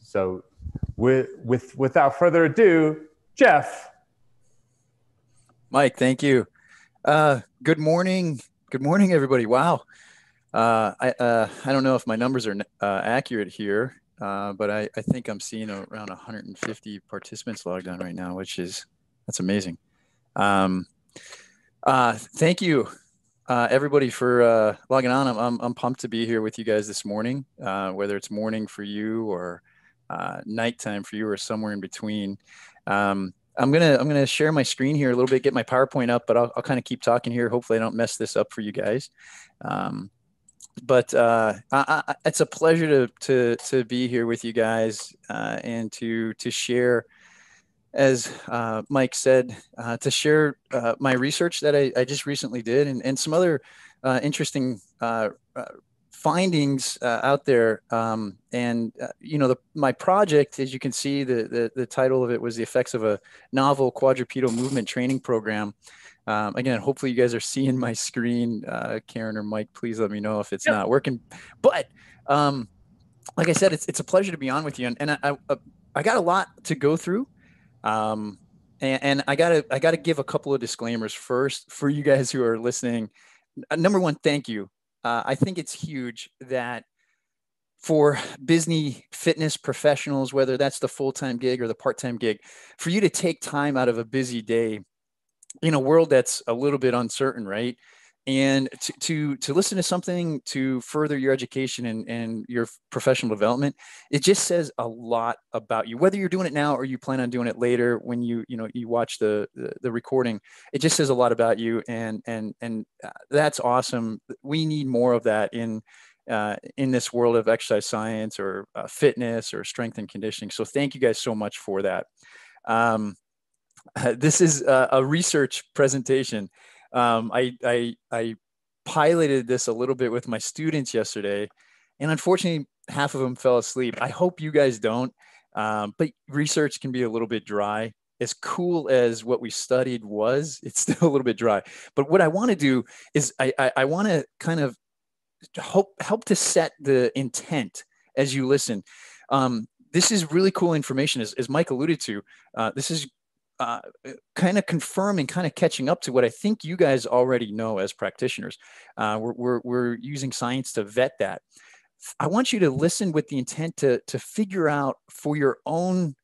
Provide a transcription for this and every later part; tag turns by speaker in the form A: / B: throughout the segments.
A: So without further ado, Jeff.
B: Mike, thank you. Good morning. Good morning, everybody. Wow. I don't know if my numbers are accurate here, but I think I'm seeing around 150 participants logged on right now, that's amazing. Thank you, everybody, for logging on. I'm pumped to be here with you guys this morning, whether it's morning for you or nighttime for you or somewhere in between. I'm gonna share my screen here a little bit, get my PowerPoint up, but I'll kind of keep talking here. Hopefully, I don't mess this up for you guys. Um, but it's a pleasure to be here with you guys and to share, as Mike said, to share my research that I just recently did, and some other interesting findings out there. My project, as you can see, the title of it was the effects of a novel quadrupedal movement training program. Again, hopefully you guys are seeing my screen. Karen or Mike, please let me know if it's not working. But like I said, it's a pleasure to be on with you, and I got a lot to go through. Um, and I gotta give a couple of disclaimers first for you guys who are listening. Number one, thank you. I think it's huge that for busy fitness professionals, whether that's the full-time gig or the part-time gig, for you to take time out of a busy day in a world that's a little bit uncertain, right? And to listen to something to further your education and your professional development, it just says a lot about you. Whether you're doing it now or you plan on doing it later, when you watch the recording, it just says a lot about you, and that's awesome. We need more of that in this world of exercise science or fitness or strength and conditioning. So thank you guys so much for that. Um, this is a research presentation. I piloted this a little bit with my students yesterday, and unfortunately, half of them fell asleep. I hope you guys don't, but research can be a little bit dry. As cool as what we studied was, it's still a little bit dry. But what I want to do is I want to kind of help to set the intent as you listen. This is really cool information, as Mike alluded to. This is uh, kind of confirming, kind of catching up to what I think you guys already know as practitioners. We're using science to vet that. I want you to listen with the intent to figure out for your own,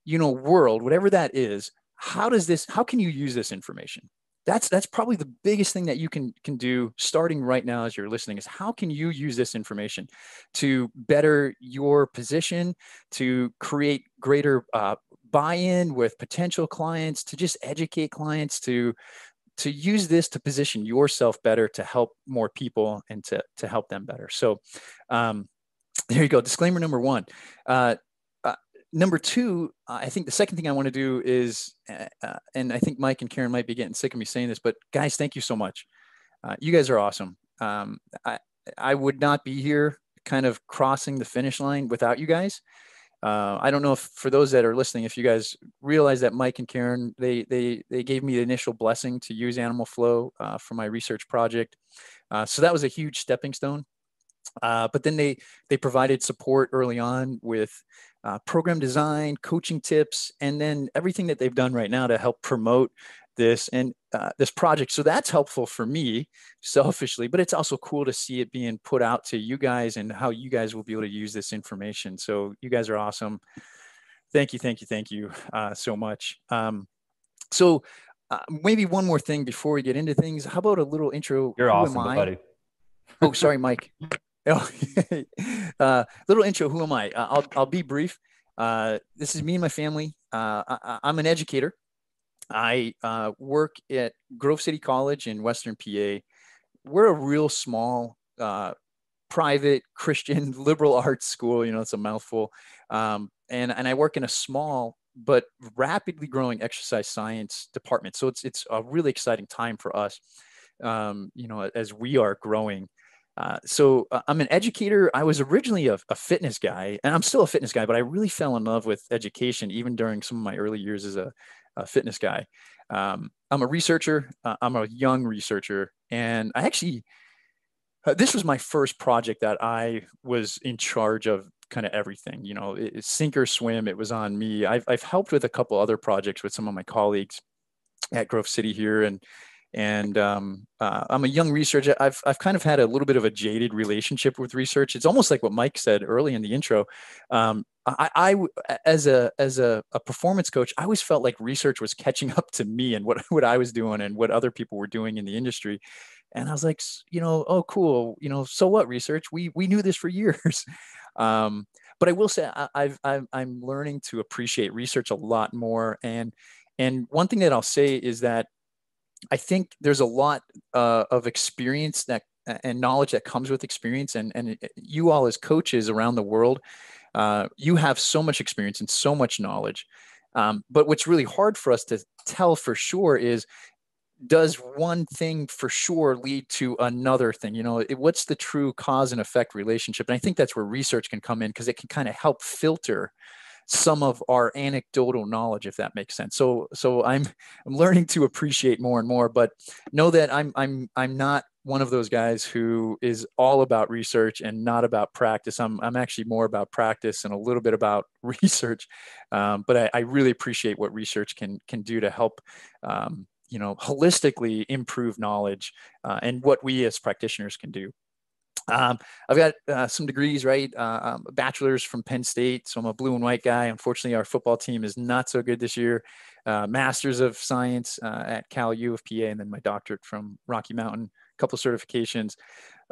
B: world, whatever that is. How can you use this information? That's probably the biggest thing that you can do starting right now as you're listening, is how can you use this information to better your position, to create greater buy-in with potential clients, to just educate clients, to use this to position yourself better, to help more people and to help them better. So um, there you go. Disclaimer number one. Uh, Number two, I think the second thing I want to do is, and I think Mike and Karen might be getting sick of me saying this, but guys, thank you so much. You guys are awesome. I would not be here kind of crossing the finish line without you guys. I don't know if, for those that are listening, if you guys realize that Mike and Karen, they gave me the initial blessing to use Animal Flow for my research project. So that was a huge stepping stone. But then they provided support early on with program design, coaching tips, and then everything that they've done right now to help promote this project. So that's helpful for me selfishly, but it's also cool to see it being put out to you guys and how you guys will be able to use this information. So you guys are awesome. Thank you, thank you, thank you so much. Maybe one more thing before we get into things. How about a little intro?
A: You're
B: Who am
A: awesome,
B: I?
A: buddy.
B: Oh, sorry, Mike. Oh, little intro. Who am I? I'll be brief. This is me and my family. I'm an educator. I work at Grove City College in Western PA. We're a real small, private Christian liberal arts school. It's a mouthful. And I work in a small but rapidly growing exercise science department. So it's a really exciting time for us. As we are growing. I'm an educator. I was originally a fitness guy, and I'm still a fitness guy, but I really fell in love with education even during some of my early years as a fitness guy. I'm a researcher. I'm a young researcher, and I actually this was my first project that I was in charge of kind of everything, sink or swim. It was on me. I've helped with a couple other projects with some of my colleagues at Grove City here, and I'm a young researcher. I've kind of had a little bit of a jaded relationship with research. It's almost like what Mike said early in the intro. I as a performance coach, I always felt like research was catching up to me and what I was doing and what other people were doing in the industry. And I was like, oh, cool. So what research? We knew this for years. But I will say I'm learning to appreciate research a lot more. And one thing that I'll say is that I think there's a lot of experience and knowledge that comes with experience. And you all as coaches around the world, you have so much experience and so much knowledge. But what's really hard for us to tell for sure is, does one thing for sure lead to another thing? What's the true cause and effect relationship? And I think that's where research can come in, because it can kind of help filter some of our anecdotal knowledge, if that makes sense. So I'm learning to appreciate more and more, but know that I'm not one of those guys who is all about research and not about practice. I'm actually more about practice and a little bit about research. But I really appreciate what research can do to help holistically improve knowledge and what we as practitioners can do. I've got some degrees, right? A bachelor's from Penn State, so I'm a blue and white guy. Unfortunately, our football team is not so good this year. Master's of Science at Cal U of PA, and then my doctorate from Rocky Mountain, a couple of certifications.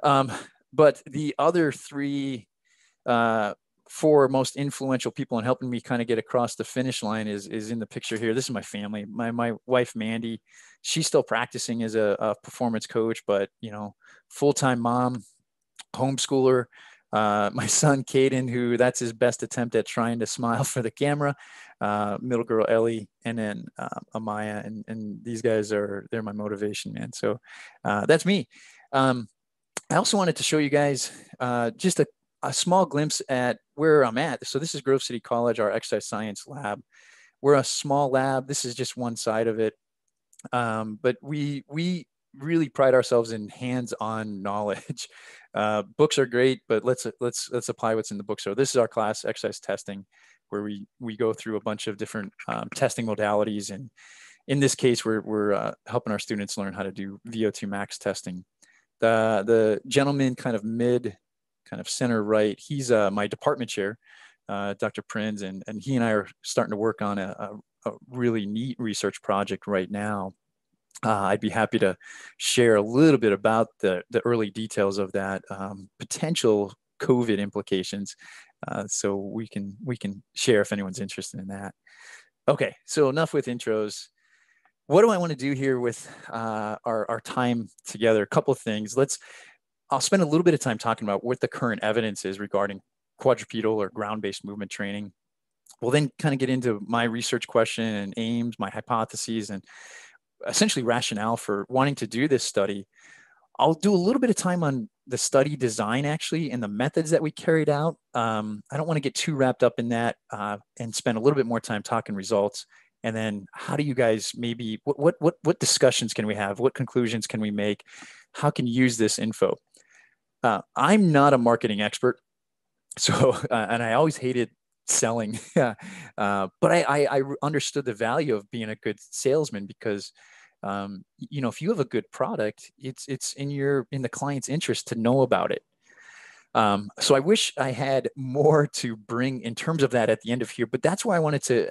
B: But the other four most influential people in helping me kind of get across the finish line is in the picture here. This is my family. My wife, Mandy, she's still practicing as a performance coach, but, full-time mom, homeschooler. My son, Caden, who that's his best attempt at trying to smile for the camera. Middle girl, Ellie, and then Amaya. And these guys they're my motivation, man. So that's me. I also wanted to show you guys just a small glimpse at where I'm at. So this is Grove City College, our exercise science lab. We're a small lab. This is just one side of it. But we really pride ourselves in hands-on knowledge. Books are great, but let's apply what's in the book. So this is our class, exercise testing, where we go through a bunch of different testing modalities. And in this case, we're helping our students learn how to do VO2 max testing. The gentleman kind of center right, he's my department chair, Dr. Prins, and he and I are starting to work on a really neat research project right now. I'd be happy to share a little bit about the early details of that, potential COVID implications, so we can share if anyone's interested in that. Okay, so enough with intros. What do I want to do here with our time together? A couple of things. I'll spend a little bit of time talking about what the current evidence is regarding quadrupedal or ground-based movement training. We'll then kind of get into my research question and aims, my hypotheses, and essentially rationale for wanting to do this study. I'll do a little bit of time on the study design, actually, and the methods that we carried out. I don't want to get too wrapped up in that, and spend a little bit more time talking results. And then how do you guys maybe, what discussions can we have? What conclusions can we make? How can you use this info? I'm not a marketing expert. So, and I always hated selling, but I understood the value of being a good salesman, because, if you have a good product, it's in the client's interest to know about it. So I wish I had more to bring in terms of that at the end of here, but that's why I wanted to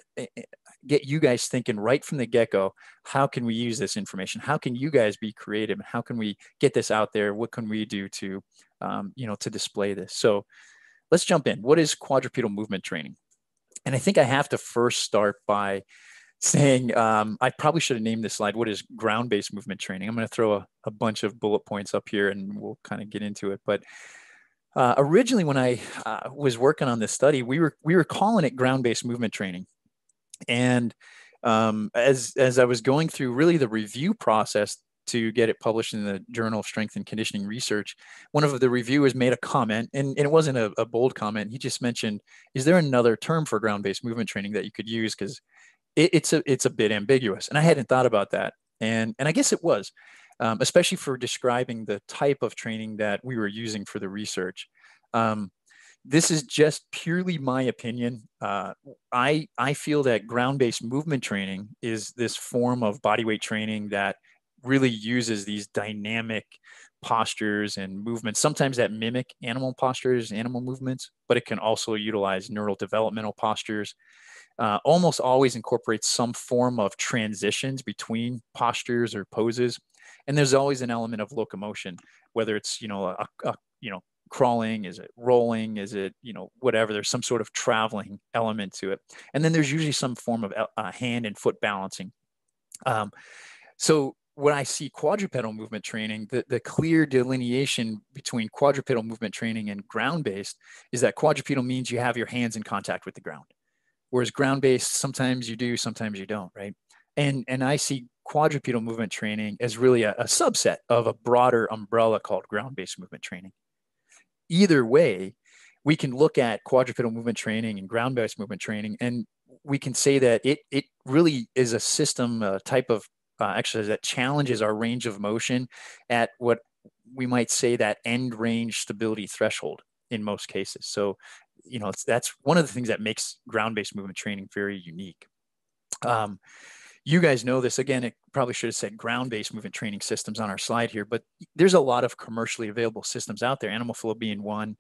B: get you guys thinking right from the get-go. How can we use this information? How can you guys be creative? How can we get this out there? What can we do to, to display this? So let's jump in. What is quadrupedal movement training? And I think I have to first start by saying, I probably should have named this slide, what is ground-based movement training? I'm going to throw a bunch of bullet points up here and we'll kind of get into it. But originally, when I was working on this study, we were calling it ground-based movement training. And as I was going through really the review process to get it published in the Journal of Strength and Conditioning Research, one of the reviewers made a comment, and it wasn't a bold comment. He just mentioned, is there another term for ground-based movement training that you could use? Because it's a bit ambiguous. And I hadn't thought about that. And I guess it was, especially for describing the type of training that we were using for the research. this is just purely my opinion. I feel that ground-based movement training is this form of bodyweight training that really uses these dynamic postures and movements, sometimes that mimic animal postures, animal movements, but it can also utilize neural developmental postures. Almost always incorporates some form of transitions between postures or poses. And there's always an element of locomotion, whether it's, crawling, is it rolling, is it, whatever, there's some sort of traveling element to it. And then there's usually some form of hand and foot balancing. So when I see quadrupedal movement training, the clear delineation between quadrupedal movement training and ground-based is that quadrupedal means you have your hands in contact with the ground. Whereas ground-based, sometimes you do, sometimes you don't, right? And I see quadrupedal movement training as really a subset of a broader umbrella called ground-based movement training. Either way, we can look at quadrupedal movement training and ground-based movement training, and we can say that it really is a system, a type of exercise that challenges our range of motion at what we might say that end range stability threshold in most cases. So, that's one of the things that makes ground-based movement training very unique. You guys know this. Again, it probably should have said ground-based movement training systems on our slide here, but there's a lot of commercially available systems out there. Animal Flow being one,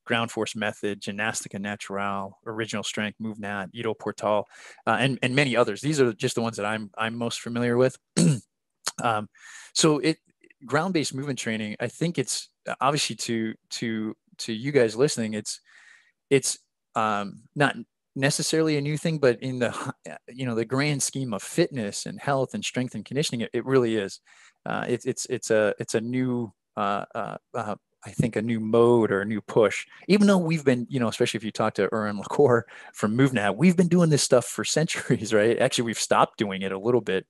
B: Ground Force Method, Gymnastica Natural, Original Strength, MoveNat, Ido Portal, and many others. These are just the ones that I'm most familiar with. So ground-based movement training, I think it's obviously to you guys listening, it's not necessarily a new thing, but in the grand scheme of fitness and health and strength and conditioning, it really is. It's a new I think a new mode or a new push. Even though we've been, especially if you talk to Urin LaCour from MoveNat, we've been doing this stuff for centuries, right? Actually, we've stopped doing it a little bit,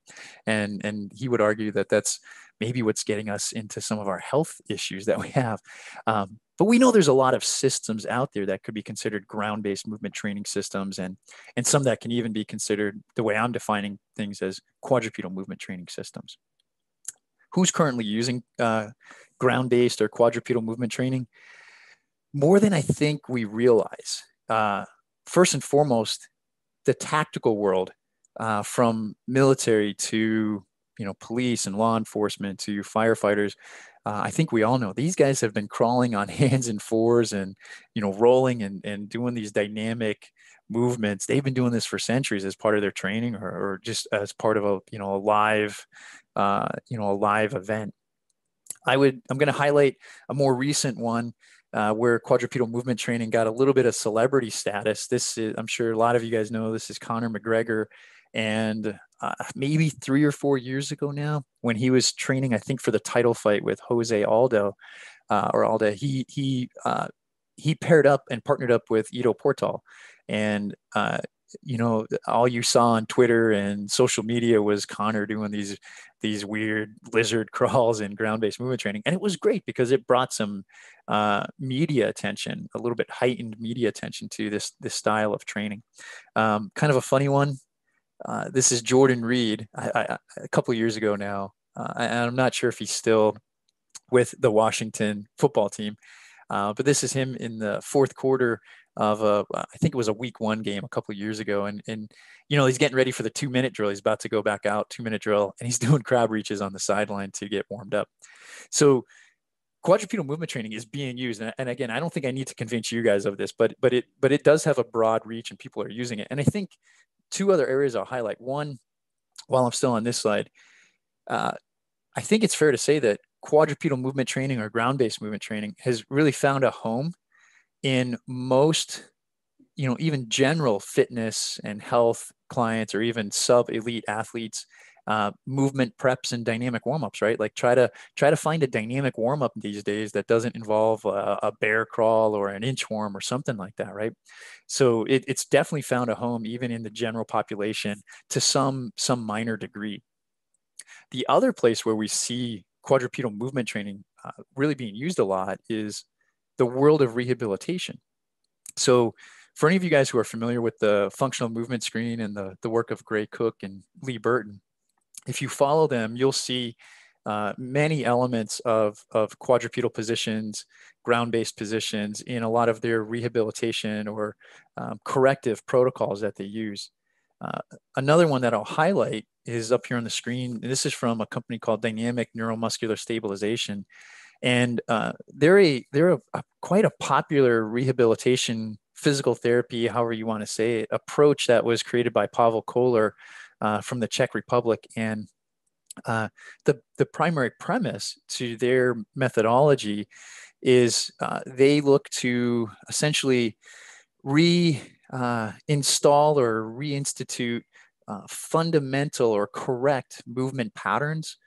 B: and he would argue that that's maybe what's getting us into some of our health issues that we have. But we know there's a lot of systems out there that could be considered ground-based movement training systems, and some that can even be considered, the way I'm defining things, as quadrupedal movement training systems. Who's currently using ground-based or quadrupedal movement training? More than I think we realize. First and foremost, the tactical world, from military to police and law enforcement to firefighters. I think we all know these guys have been crawling on hands and fours and rolling and doing these dynamic movements. They've been doing this for centuries as part of their training, or just as part of a live event. I'm going to highlight a more recent one where quadrupedal movement training got a little bit of celebrity status. This is, I'm sure a lot of you guys know, this is Conor McGregor. And maybe 3 or 4 years ago now, when he was training, I think for the title fight with Jose Aldo, he paired up and partnered up with Ido Portal. And all you saw on Twitter and social media was Conor doing these weird lizard crawls in ground-based movement training. And it was great because it brought some media attention, a little bit heightened media attention to this style of training. Kind of a funny one. This is Jordan Reed, a couple of years ago now. I'm not sure if he's still with the Washington football team, but this is him in the fourth quarter of I think it was a week 1 game a couple of years ago. And he's getting ready for the 2-minute drill. He's about to go back out, 2-minute drill, and he's doing crab reaches on the sideline to get warmed up. So quadrupedal movement training is being used. And again, I don't think I need to convince you guys of this, but it does have a broad reach and people are using it. And I think 2 other areas I'll highlight. One, while I'm still on this slide, I think it's fair to say that quadrupedal movement training or ground-based movement training has really found a home in most, even general fitness and health clients, or even sub-elite athletes, movement preps and dynamic warm-ups, right? Like try to find a dynamic warm-up these days that doesn't involve a bear crawl or an inchworm or something like that, right? So it's definitely found a home even in the general population to some minor degree. The other place where we see quadrupedal movement training really being used a lot is the world of rehabilitation. So for any of you guys who are familiar with the functional movement screen and the work of Gray Cook and Lee Burton, if you follow them, you'll see many elements of quadrupedal positions, ground-based positions in a lot of their rehabilitation or corrective protocols that they use. Another one that I'll highlight is up here on the screen. This is from a company called Dynamic Neuromuscular Stabilization. And they're quite a popular rehabilitation, physical therapy, however you want to say it, approach that was created by Pavel Koller from the Czech Republic. And the primary premise to their methodology is they look to essentially reinstall or reinstitute fundamental or correct movement patterns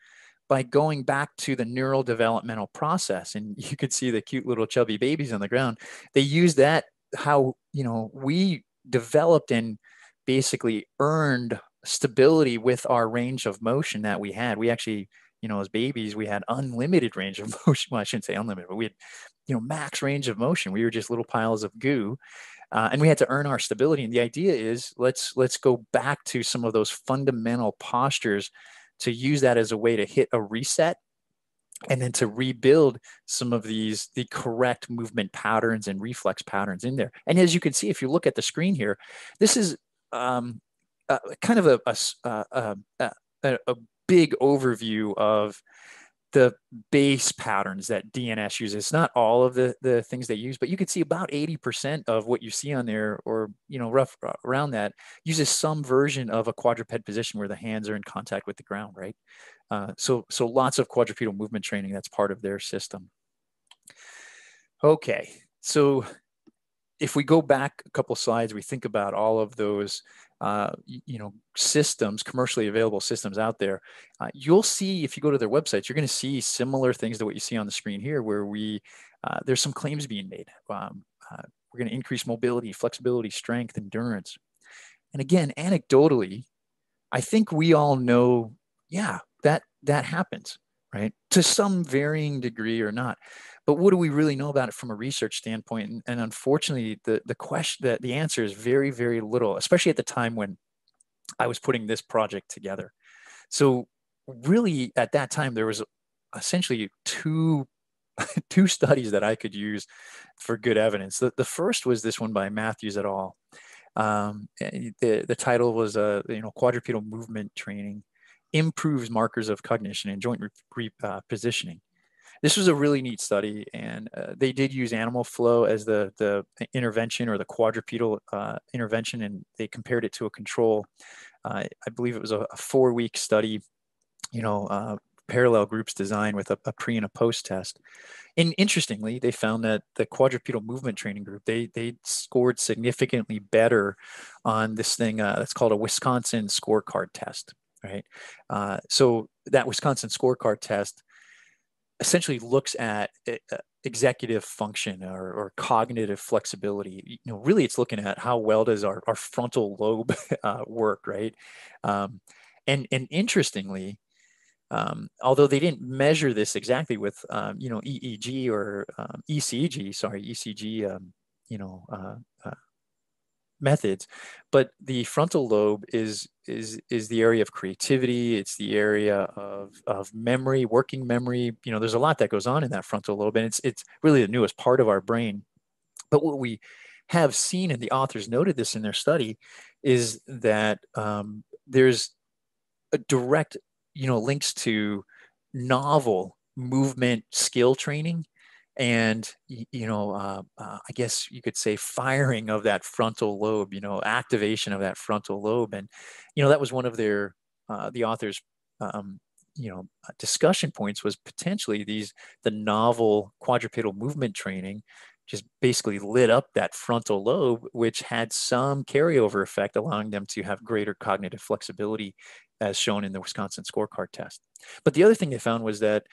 B: by going back to the neural developmental process. And you could see the cute little chubby babies on the ground. They use that, how, we developed and basically earned stability with our range of motion that we had. We actually, as babies, we had unlimited range of motion. Well, I shouldn't say unlimited, but we had, max range of motion. We were just little piles of goo. And we had to earn our stability. And the idea is let's go back to some of those fundamental postures to use that as a way to hit a reset and then to rebuild some of the correct movement patterns and reflex patterns in there. And as you can see, if you look at the screen here, this is kind of a big overview of the base patterns that DNS uses. It's not all of the things they use, but you can see about 80% of what you see on there, or rough around that, uses some version of a quadruped position where the hands are in contact with the ground, right? So lots of quadrupedal movement training that's part of their system. Okay, so if we go back a couple slides, we think about all of those systems, commercially available systems out there. You'll see, if you go to their websites, you're going to see similar things to what you see on the screen here, where there's some claims being made. We're going to increase mobility, flexibility, strength, endurance. And again, anecdotally, I think we all know, yeah, that happens, right? To some varying degree or not. But what do we really know about it from a research standpoint? And unfortunately, the answer is very, very little, especially at the time when I was putting this project together. So really, at that time, there was essentially two studies that I could use for good evidence. The first was this one by Matthews et al. The title was quadrupedal movement training improves markers of cognition and joint repositioning. This was a really neat study, and they did use animal flow as the intervention, or the quadrupedal intervention, and they compared it to a control. I believe it was a 4-week study, parallel groups design with a pre and a post test. And interestingly, they found that the quadrupedal movement training group, they scored significantly better on this thing that's called a Wisconsin scorecard test, right? So that Wisconsin scorecard test essentially looks at executive function or cognitive flexibility. Really, it's looking at how well does our frontal lobe work, right? And interestingly, although they didn't measure this exactly with EEG or ECG, methods, but the frontal lobe is the area of creativity. It's the area of memory, working memory. There's a lot that goes on in that frontal lobe, and it's really the newest part of our brain. But what we have seen, and the authors noted this in their study, is that there's a direct links to novel movement skill training and I guess you could say firing of that frontal lobe, activation of that frontal lobe. And that was one of their the authors discussion points, was potentially the novel quadrupedal movement training just basically lit up that frontal lobe, which had some carryover effect, allowing them to have greater cognitive flexibility, as shown in the Wisconsin scorecard test. But the other thing they found was that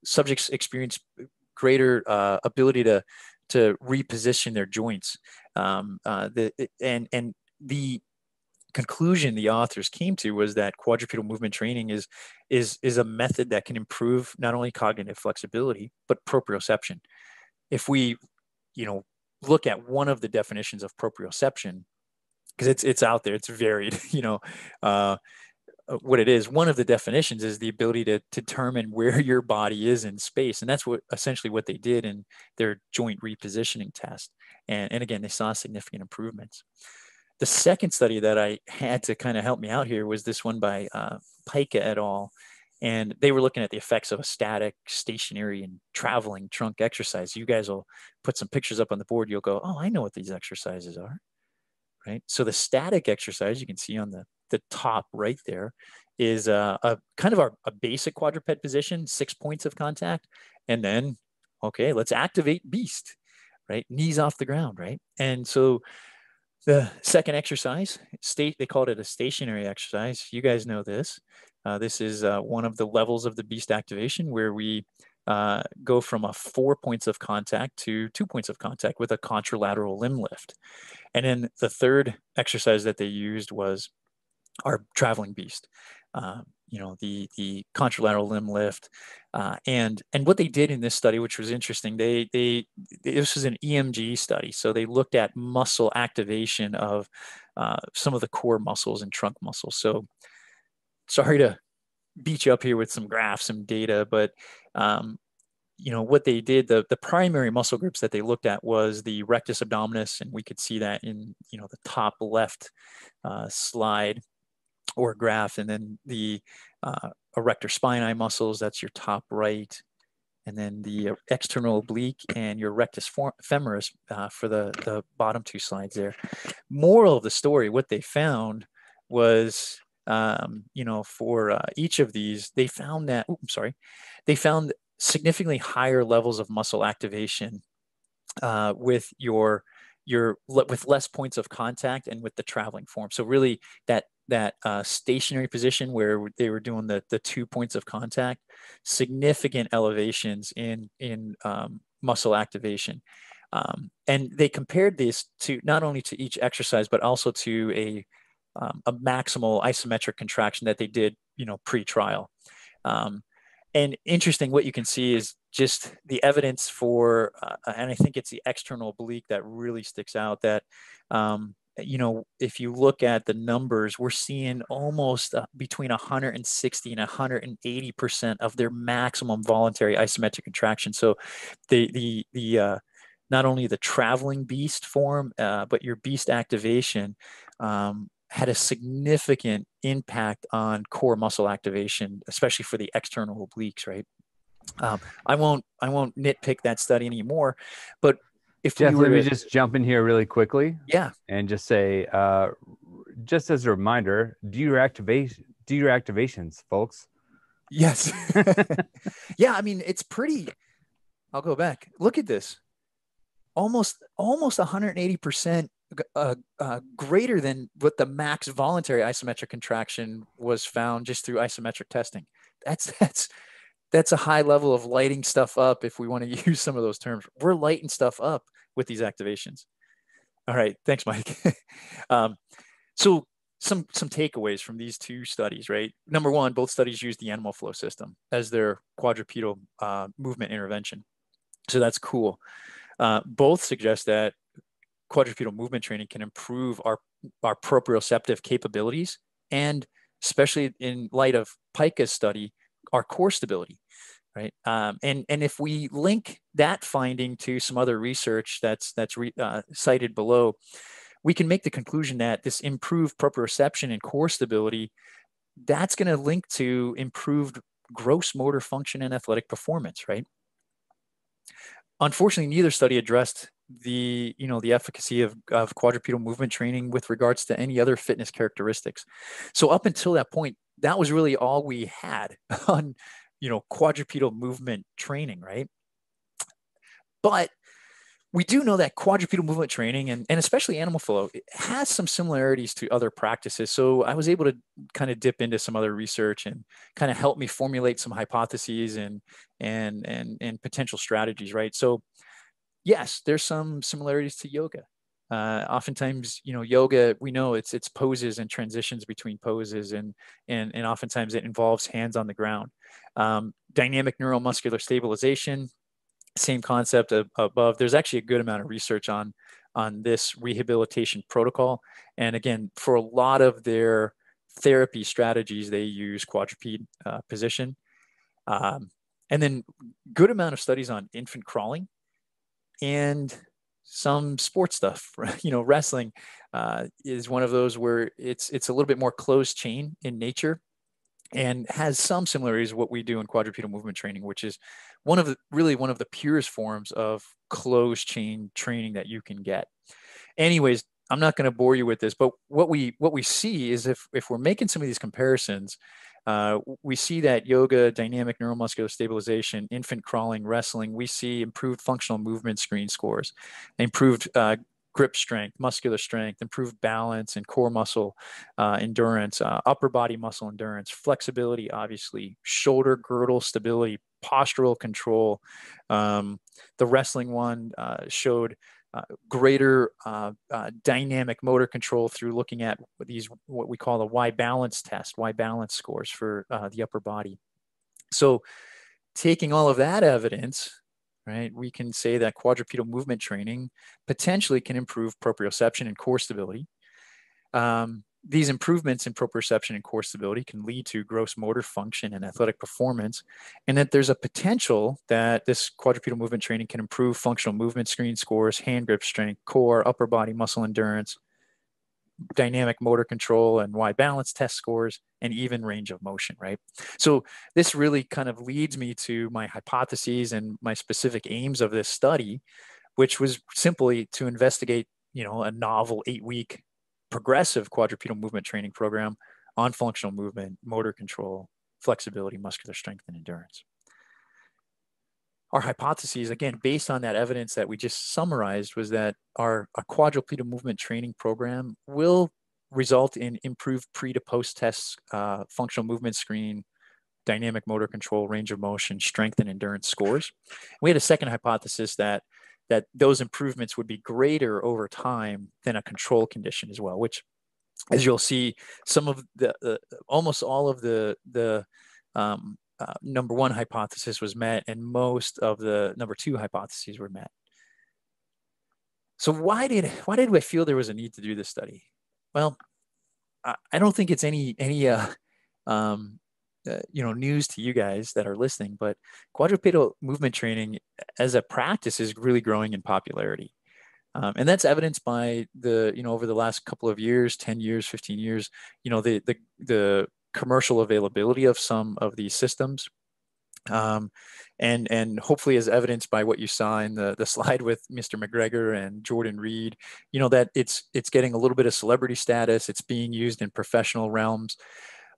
B: subjects experienced greater ability to reposition their joints. And the conclusion the authors came to was that quadrupedal movement training is a method that can improve not only cognitive flexibility, but proprioception. If we, look at one of the definitions of proprioception, because it's out there, it's varied, what it is. One of the definitions is the ability to determine where your body is in space. And that's what essentially what they did in their joint repositioning test. And again, they saw significant improvements. The second study that I had to kind of help me out here was this one by Pica et al. And they were looking at the effects of a static, stationary, and traveling trunk exercise. You guys will put some pictures up on the board. You'll go, oh, I know what these exercises are, right? So the static exercise you can see on the top right there is a kind of a basic quadruped position, 6 points of contact. And then, okay, let's activate beast, right? Knees off the ground, right? And so the second exercise, they called it a stationary exercise. You guys know this. This is one of the levels of the beast activation where we go from a 4 points of contact to 2 points of contact with a contralateral limb lift. And then the third exercise that they used was our traveling beast. The contralateral limb lift, and what they did in this study, which was interesting, this was an EMG study, so they looked at muscle activation of some of the core muscles and trunk muscles. So sorry to beat you up here with some graphs, some data, but what they did, the primary muscle groups that they looked at was the rectus abdominis, and we could see that in the top left slide or graph, and then the erector spinae muscles, that's your top right, and then the external oblique and your rectus femoris for the bottom two slides there. Moral of the story, what they found was, for each of these, they found that, they found significantly higher levels of muscle activation with with less points of contact and with the traveling form. So really that stationary position where they were doing the 2 points of contact, significant elevations in muscle activation. And they compared this to not only to each exercise, but also to a maximal isometric contraction that they did, pre-trial. And interesting, what you can see is just the evidence for, and I think it's the external oblique that really sticks out, that, if you look at the numbers, we're seeing almost between 160 and 180% of their maximum voluntary isometric contraction. So the not only the traveling beast form, but your beast activation had a significant impact on core muscle activation, especially for the external obliques, right? I won't nitpick that study anymore, but if
A: Jeff,
B: we were
A: let me just jump in here really quickly.
B: Yeah.
A: And just say, just as a reminder, do your activations, folks.
B: Yes. Yeah, I mean, it's pretty. I'll go back. Look at this. Almost 180% greater than what the max voluntary isometric contraction was found just through isometric testing. That's a high level of lighting stuff up, if we want to use some of those terms. We're lighting stuff up with these activations. All right, thanks, Mike. So some takeaways from these two studies, right? Number one, both studies used the animal flow system as their quadrupedal movement intervention. So that's cool. Both suggest that quadrupedal movement training can improve our proprioceptive capabilities, and especially in light of Pica's study, our core stability, right? And if we link that finding to some other research that's cited below, we can make the conclusion that this improved proprioception and core stability, that's going to link to improved gross motor function and athletic performance, right? Unfortunately, neither study addressed the efficacy of quadrupedal movement training with regards to any other fitness characteristics. So up until that point, that was really all we had on quadrupedal movement training, right? But we do know that quadrupedal movement training and especially animal flow, it has some similarities to other practices. So I was able to kind of dip into some other research and kind of help me formulate some hypotheses and potential strategies, right? So yes, there's some similarities to yoga. Oftentimes, yoga, we know it's poses and transitions between poses, and oftentimes it involves hands on the ground. Dynamic neuromuscular stabilization, same concept above. There's actually a good amount of research on this rehabilitation protocol. And again, for a lot of their therapy strategies they use, quadruped position. And then good amount of studies on infant crawling and some sports stuff. Wrestling is one of those where it's a little bit more closed chain in nature and has some similarities to what we do in quadrupedal movement training, which is one of the purest forms of closed chain training that you can get. Anyways, I'm not going to bore you with this, but what we see is if we're making some of these comparisons, we see that yoga, dynamic neuromuscular stabilization, infant crawling, wrestling, we see improved functional movement screen scores, improved grip strength, muscular strength, improved balance and core muscle endurance, upper body muscle endurance, flexibility, obviously, shoulder girdle stability, postural control. The wrestling one showed greater dynamic motor control through looking at these, what we call the Y balance test, Y balance scores for the upper body. So taking all of that evidence, right, we can say that quadrupedal movement training potentially can improve proprioception and core stability. These improvements in proprioception and core stability can lead to gross motor function and athletic performance, and that there's a potential that this quadrupedal movement training can improve functional movement screen scores, hand grip strength, core, upper body muscle endurance, dynamic motor control and Y balance test scores, and even range of motion, right? So this really kind of leads me to my hypotheses and my specific aims of this study, which was simply to investigate, a novel 8-week progressive quadrupedal movement training program on functional movement, motor control, flexibility, muscular strength, and endurance. Our hypotheses, again, based on that evidence that we just summarized, was that our quadrupedal movement training program will result in improved pre to post test functional movement screen, dynamic motor control, range of motion, strength, and endurance scores. We had a second hypothesis that those improvements would be greater over time than a control condition as well, which, as you'll see, some of the almost all of the number one hypothesis was met, and most of the number two hypotheses were met. So why did we feel there was a need to do this study? Well, I don't think it's any news to you guys that are listening, but quadrupedal movement training as a practice is really growing in popularity. And that's evidenced by over the last couple of years, 10 years, 15 years, the commercial availability of some of these systems. And hopefully as evidenced by what you saw in the slide with Mr. McGregor and Jordan Reed, that it's getting a little bit of celebrity status. It's being used in professional realms,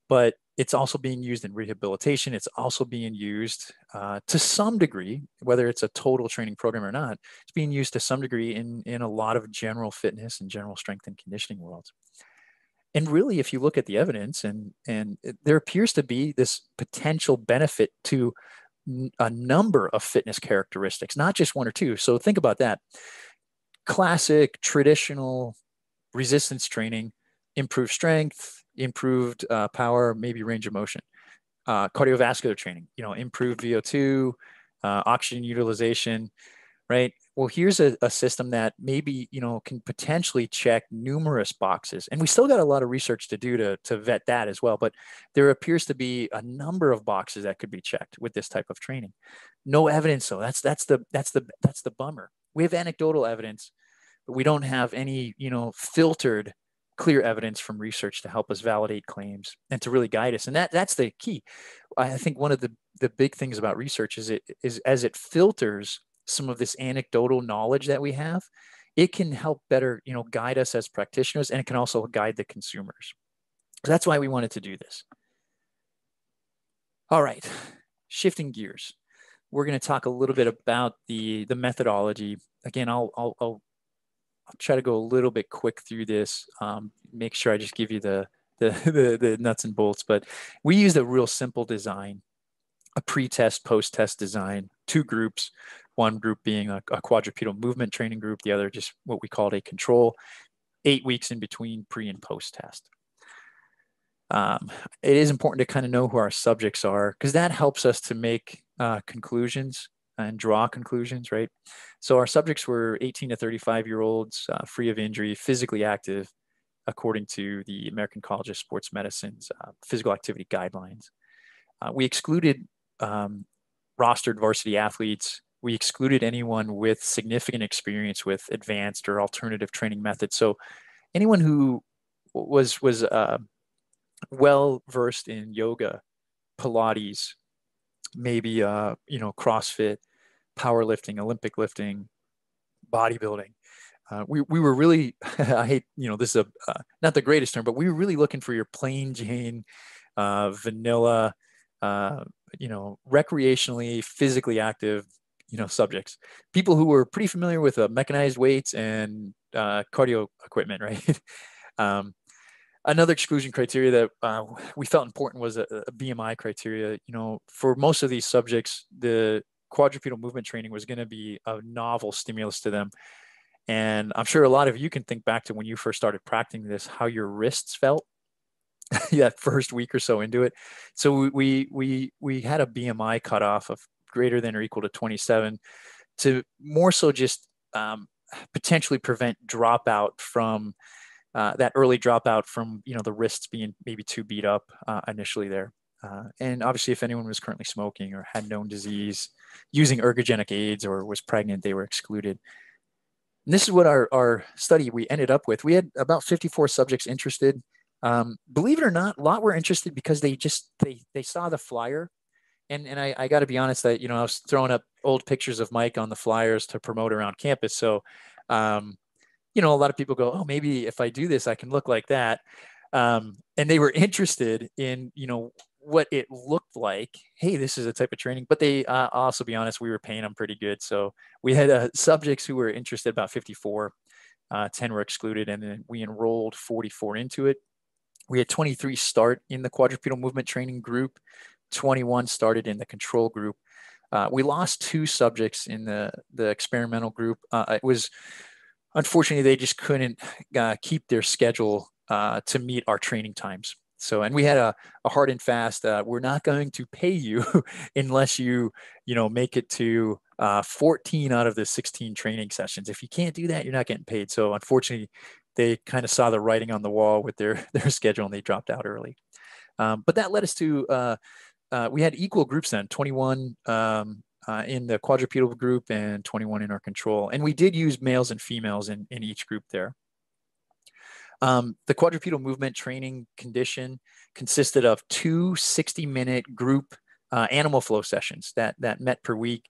B: but it's also being used in rehabilitation. It's also being used to some degree, whether it's a total training program or not, it's being used to some degree in a lot of general fitness and general strength and conditioning worlds. And really, if you look at the evidence, and there appears to be this potential benefit to a number of fitness characteristics, not just one or two. So think about that. Classic, traditional resistance training, improved strength, improved power, maybe range of motion. Cardiovascular training, improved VO2, oxygen utilization, right? Well, here's a system that maybe, can potentially check numerous boxes. And we still got a lot of research to do to vet that as well. But there appears to be a number of boxes that could be checked with this type of training. No evidence, though. That's the bummer. We have anecdotal evidence, but we don't have any, filtered, clear evidence from research to help us validate claims and to really guide us. And that's the key. I think one of the big things about research is as it filters some of this anecdotal knowledge that we have, it can help better, guide us as practitioners, and it can also guide the consumers. So that's why we wanted to do this. All right, shifting gears. We're going to talk a little bit about the methodology. Again, I'll try to go a little bit quick through this. Make sure I just give you the nuts and bolts. But we used a real simple design, a pre-test, post-test design, 2 groups. One group being a quadrupedal movement training group, the other just what we called a control, 8 weeks in between pre and post test. It is important to kind of know who our subjects are, because that helps us to make conclusions and draw conclusions, right? So our subjects were 18 to 35-year-olds, free of injury, physically active, according to the American College of Sports Medicine's physical activity guidelines. We excluded rostered varsity athletes. We excluded anyone with significant experience with advanced or alternative training methods. So anyone who was well versed in yoga, Pilates, maybe CrossFit, powerlifting, Olympic lifting, bodybuilding. We were really I hate this is not the greatest term, but we were really looking for your plain Jane, vanilla, recreationally, physically active, subjects, people who were pretty familiar with mechanized weights and cardio equipment, right? Another exclusion criteria that we felt important was a BMI criteria. For most of these subjects, the quadrupedal movement training was going to be a novel stimulus to them. And I'm sure a lot of you can think back to when you first started practicing this, how your wrists felt that first week or so into it. So we had a BMI cutoff of greater than or equal to 27 to more so just potentially prevent dropout from that early dropout from the wrists being maybe too beat up initially there. And obviously, if anyone was currently smoking or had known disease, using ergogenic aids, or was pregnant, they were excluded. And this is what our study we ended up with. We had about 54 subjects interested. Believe it or not, a lot were interested because they saw the flyer. And I got to be honest that, I was throwing up old pictures of Mike on the flyers to promote around campus. So, a lot of people go, oh, maybe if I do this, I can look like that. And they were interested in, what it looked like. Hey, this is a type of training. But they also, be honest, we were paying them pretty good. So we had subjects who were interested, about 54, 10 were excluded. And then we enrolled 44 into it. We had 23 start in the quadrupedal movement training group. 21 started in the control group. We lost 2 subjects in the experimental group. It was, unfortunately, they just couldn't keep their schedule to meet our training times. So, and we had a hard and fast, we're not going to pay you unless you make it to 14 out of the 16 training sessions. If you can't do that, you're not getting paid. So unfortunately, they kind of saw the writing on the wall with their schedule and they dropped out early. But that led us to, we had equal groups then, 21 in the quadrupedal group and 21 in our control. And we did use males and females in each group there. The quadrupedal movement training condition consisted of 2 60-minute group animal flow sessions that met per week.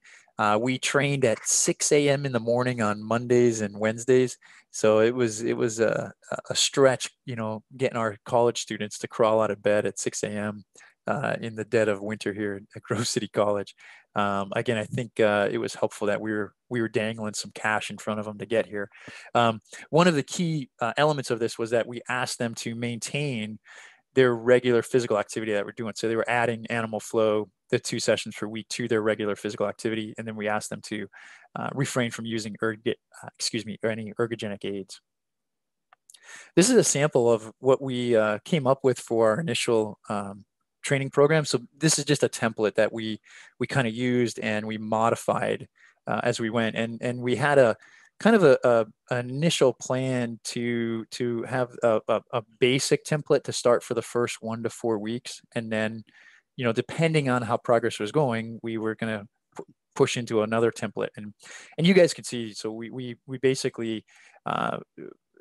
B: We trained at 6 a.m. in the morning on Mondays and Wednesdays. So it was a stretch, getting our college students to crawl out of bed at 6 a.m. In the dead of winter here at Grove City College. Again, I think it was helpful that we were dangling some cash in front of them to get here. One of the key elements of this was that we asked them to maintain their regular physical activity that we're doing. So they were adding animal flow, the 2 sessions per week, to their regular physical activity, and then we asked them to refrain from using or any ergogenic aids. This is a sample of what we came up with for our initial training program. So this is just a template that we kind of used and we modified as we went. And we had a kind of an initial plan to have a basic template to start for the first 1 to 4 weeks. And then, depending on how progress was going, we were going to push into another template. And you guys can see, so we basically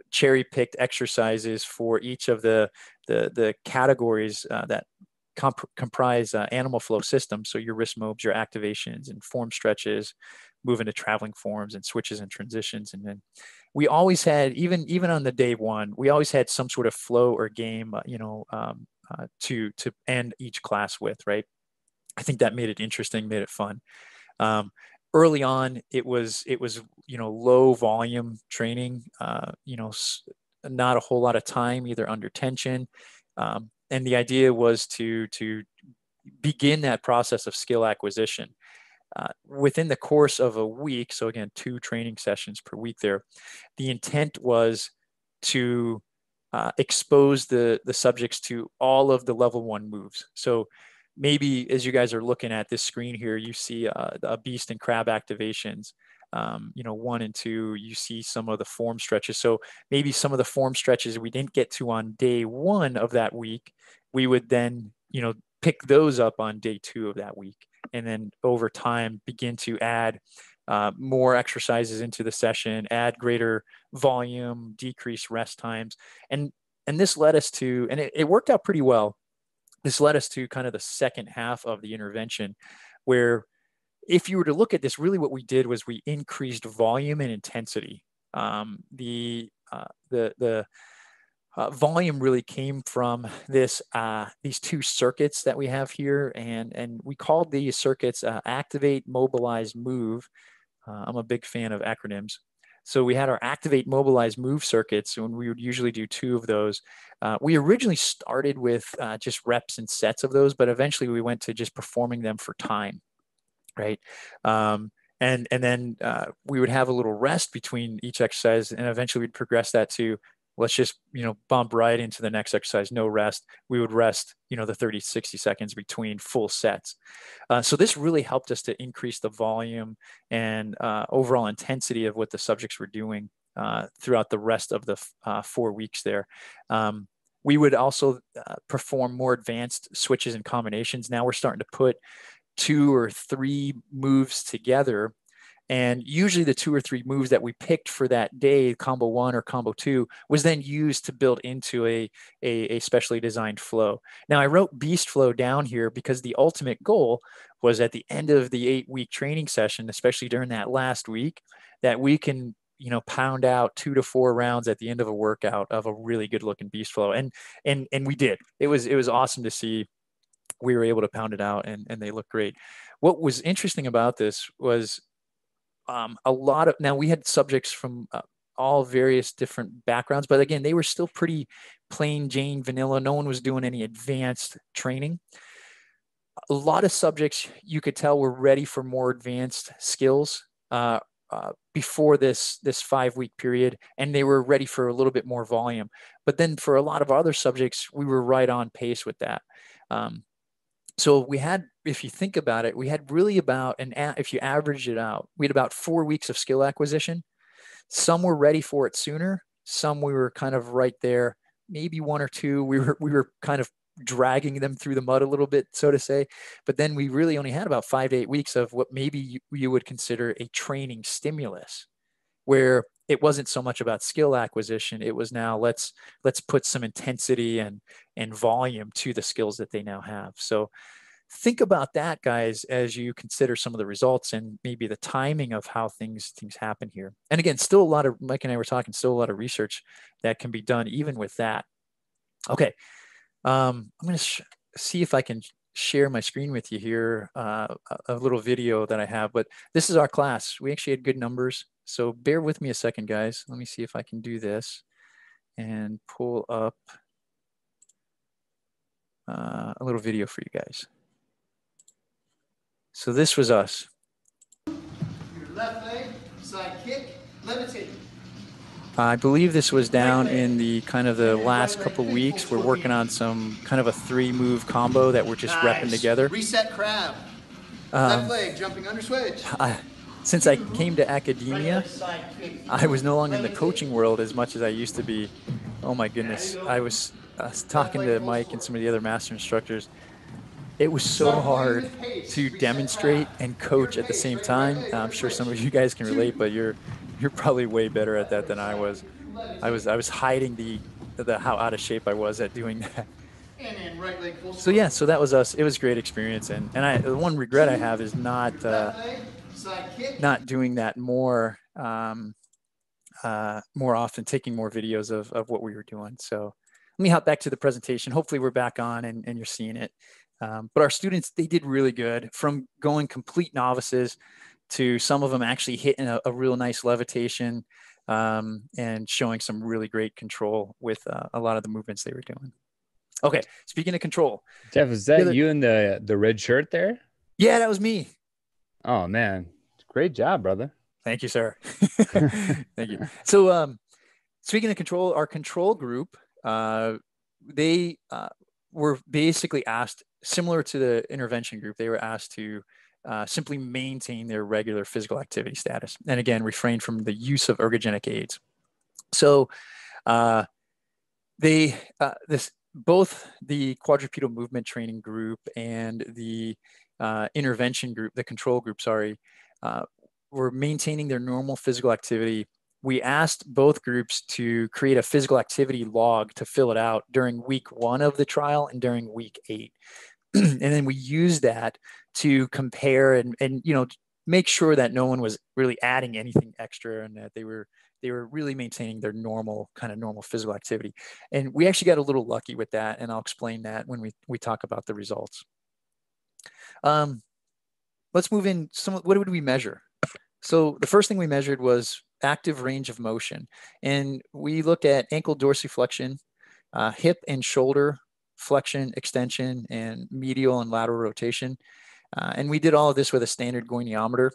B: cherry picked exercises for each of the categories that comprise animal flow systems. So your wrist mobs, your activations, and form stretches, move into traveling forms and switches and transitions. And then we always had, even on the day 1, we always had some sort of flow or game, to end each class with, right? I think that made it interesting, made it fun. Early on, it was low volume training, not a whole lot of time, either under tension. And the idea was to begin that process of skill acquisition. Within the course of a week, so again, 2 training sessions per week there, the intent was to expose the subjects to all of the level 1 moves. So maybe as you guys are looking at this screen here, you see a beast and crab activations. 1 and 2, you see some of the form stretches. So maybe some of the form stretches we didn't get to on day 1 of that week, we would then, pick those up on day 2 of that week. And then over time, begin to add more exercises into the session, add greater volume, decrease rest times. And this led us to, and it worked out pretty well. This led us to kind of the second half of the intervention, where if you were to look at this, really what we did was we increased volume and intensity. The volume really came from these 2 circuits that we have here, and we called these circuits activate, mobilize, move. I'm a big fan of acronyms. So we had our activate, mobilize, move circuits, and we would usually do 2 of those. We originally started with just reps and sets of those, but eventually we went to just performing them for time, right? And then we would have a little rest between each exercise, and eventually we'd progress that to, let's just, bump right into the next exercise, no rest. We would rest, the 30, 60 seconds between full sets. So this really helped us to increase the volume and overall intensity of what the subjects were doing throughout the rest of the 4 weeks there. We would also perform more advanced switches and combinations. Now we're starting to put 2 or 3 moves together. And usually the 2 or 3 moves that we picked for that day, combo 1 or combo 2, was then used to build into a specially designed flow. Now I wrote beast flow down here because the ultimate goal was at the end of the 8-week training session, especially during that last week, that we can, pound out 2 to 4 rounds at the end of a workout of a really good looking beast flow. And we did. It was awesome to see. We were able to pound it out, and they look great. What was interesting about this was now we had subjects from all various different backgrounds, but again, they were still pretty plain Jane vanilla. No one was doing any advanced training. A lot of subjects, you could tell, were ready for more advanced skills before this 5-week period, and they were ready for a little bit more volume. But then for a lot of other subjects, we were right on pace with that. So we had, if you think about it, we had really about, if you average it out, we had about 4 weeks of skill acquisition. Some were ready for it sooner. Some we were kind of right there. Maybe 1 or 2, we were kind of dragging them through the mud a little bit, so to say. But then we really only had about 5 to 8 weeks of what maybe you would consider a training stimulus, where it wasn't so much about skill acquisition. It was now let's put some intensity and volume to the skills that they now have. So think about that, guys, as you consider some of the results and maybe the timing of how things happen here. And again, still a lot of, Mike and I were talking, still a lot of research that can be done even with that. Okay. I'm going to see if I can share my screen with you here, a little video that I have, but this is our class. We actually had good numbers. So bear with me a second, guys. Let me see if I can do this and pull up a little video for you guys. So this was us.
C: Your left leg, side kick, levitate.
B: I believe this was down in the kind of the last couple weeks. We're working on some kind of a 3-move combo that we're just repping together.
C: Reset crab. Left leg, jumping under switch.
B: Since I came to academia, I was no longer in the coaching world as much as I used to be. Oh my goodness. I was talking to Mike and some of the other master instructors. It was so hard to demonstrate and coach at the same time. I'm sure some of you guys can relate, but you're probably way better at that than I was. I was hiding the how out of shape I was at doing that. So yeah, so that was us. It was a great experience, and the one regret I have is not doing that more often, taking more videos of what we were doing. So let me hop back to the presentation. Hopefully we're back on and you're seeing it. But our students, they did really good, from going complete novices to some of them actually hitting a real nice levitation and showing some really great control with a lot of the movements they were doing. Okay, speaking of control.
A: Jeff, is that you in the red shirt there?
B: Yeah, that was me.
A: Oh, man. Great job, brother.
B: Thank you, sir. Thank you. So speaking of control, our control group, they were basically asked, similar to the intervention group, they were asked to simply maintain their regular physical activity status. And again, refrain from the use of ergogenic aids. So both the quadrupedal movement training group and the intervention group, the control group, were maintaining their normal physical activity. We asked both groups to create a physical activity log to fill it out during week 1 of the trial and during week 8. And then we used that to compare and make sure that no one was really adding anything extra and that they were really maintaining their normal physical activity. And we actually got a little lucky with that, and I'll explain that when we talk about the results. Let's move in. What would we measure? So the first thing we measured was active range of motion, and we looked at ankle dorsiflexion, hip and shoulder flexion, extension, and medial and lateral rotation. And we did all of this with a standard goniometer.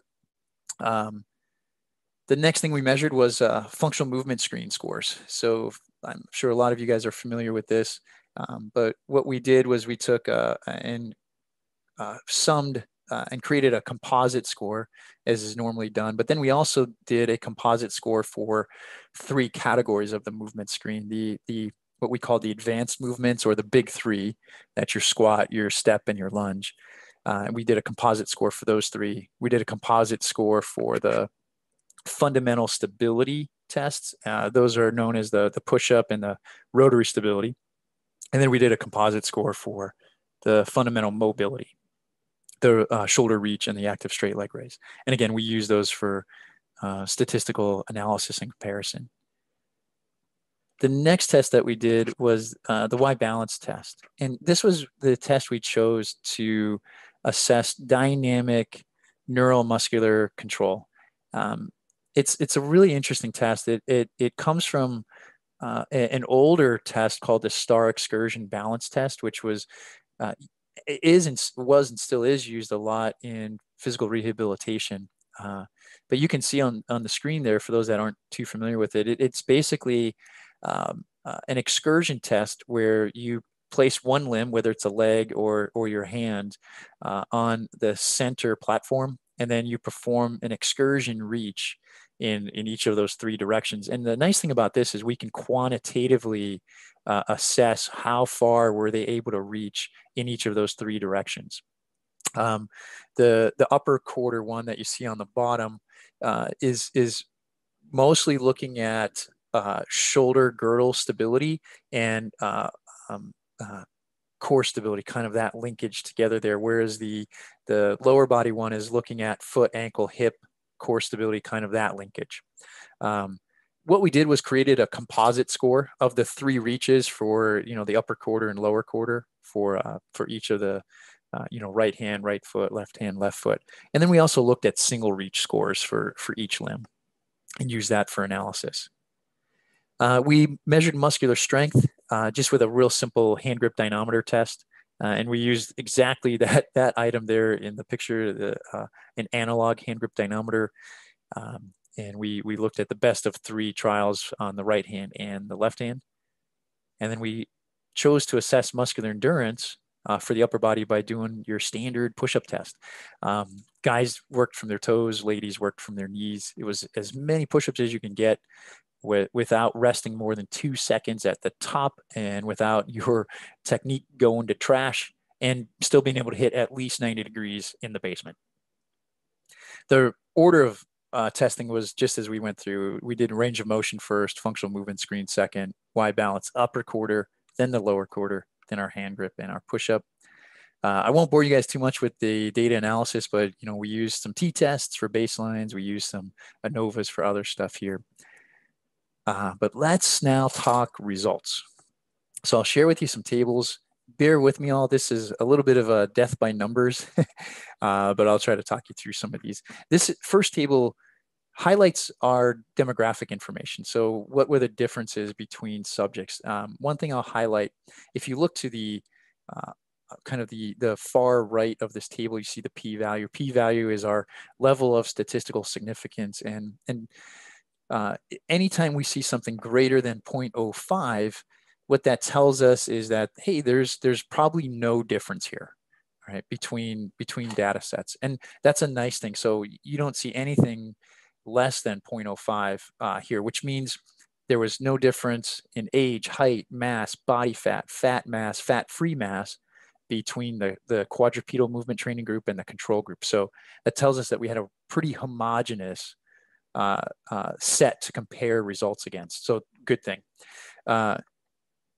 B: The next thing we measured was functional movement screen scores. So I'm sure a lot of you guys are familiar with this, but what we did was we took and summed and created a composite score, as is normally done. But then we also did a composite score for 3 categories of the movement screen, the what we call the advanced movements, or the big 3. That's your squat, your step, and your lunge. We did a composite score for those 3. We did a composite score for the fundamental stability tests. Those are known as the push-up and the rotary stability. And then we did a composite score for the fundamental mobility, the shoulder reach and the active straight leg raise. And again, we use those for statistical analysis and comparison. The next test that we did was the Y balance test. And this was the test we chose to assess dynamic neuromuscular control. It's a really interesting test. It comes from an older test called the Star Excursion Balance Test, which was and still is used a lot in physical rehabilitation. But you can see on the screen there, for those that aren't too familiar with it, it's basically an excursion test where you place one limb, whether it's a leg or your hand, on the center platform, and then you perform an excursion reach in each of those 3 directions. And the nice thing about this is we can quantitatively assess how far were they able to reach in each of those 3 directions. The upper quarter one that you see on the bottom is mostly looking at shoulder girdle stability and core stability, kind of that linkage together there, whereas the lower body one is looking at foot, ankle, hip, core stability, kind of that linkage. What we did was created a composite score of the 3 reaches for the upper quarter and lower quarter for each of the right hand, right foot, left hand, left foot. And then we also looked at single reach scores for each limb and used that for analysis. We measured muscular strength just with a real simple hand grip dynamometer test. And we used exactly that item there in the picture, an analog hand grip dynamometer. And we looked at the best of 3 trials on the right hand and the left hand. And then we chose to assess muscular endurance for the upper body by doing your standard push-up test. Guys worked from their toes, ladies worked from their knees. It was as many push-ups as you can get without resting more than 2 seconds at the top and without your technique going to trash, and still being able to hit at least 90 degrees in the basement. The order of testing was just as we went through. We did range of motion first, functional movement screen second, Y balance upper quarter, then the lower quarter, then our hand grip and our push-up. I won't bore you guys too much with the data analysis, but we used some t-tests for baselines. We used some ANOVAs for other stuff here. But let's now talk results. So I'll share with you some tables. Bear with me all. This is a little bit of a death by numbers, but I'll try to talk you through some of these. This first table highlights our demographic information. So what were the differences between subjects? One thing I'll highlight, if you look to the kind of the far right of this table, you see the p-value. P-value is our level of statistical significance. And anytime we see something greater than 0.05, what that tells us is that, hey, there's probably no difference here. right, between data sets. And that's a nice thing. So you don't see anything less than 0.05 here, which means there was no difference in age, height, mass, body fat, fat mass, fat-free mass between the quadrupedal movement training group and the control group. So that tells us that we had a pretty homogeneous set to compare results against. So good thing.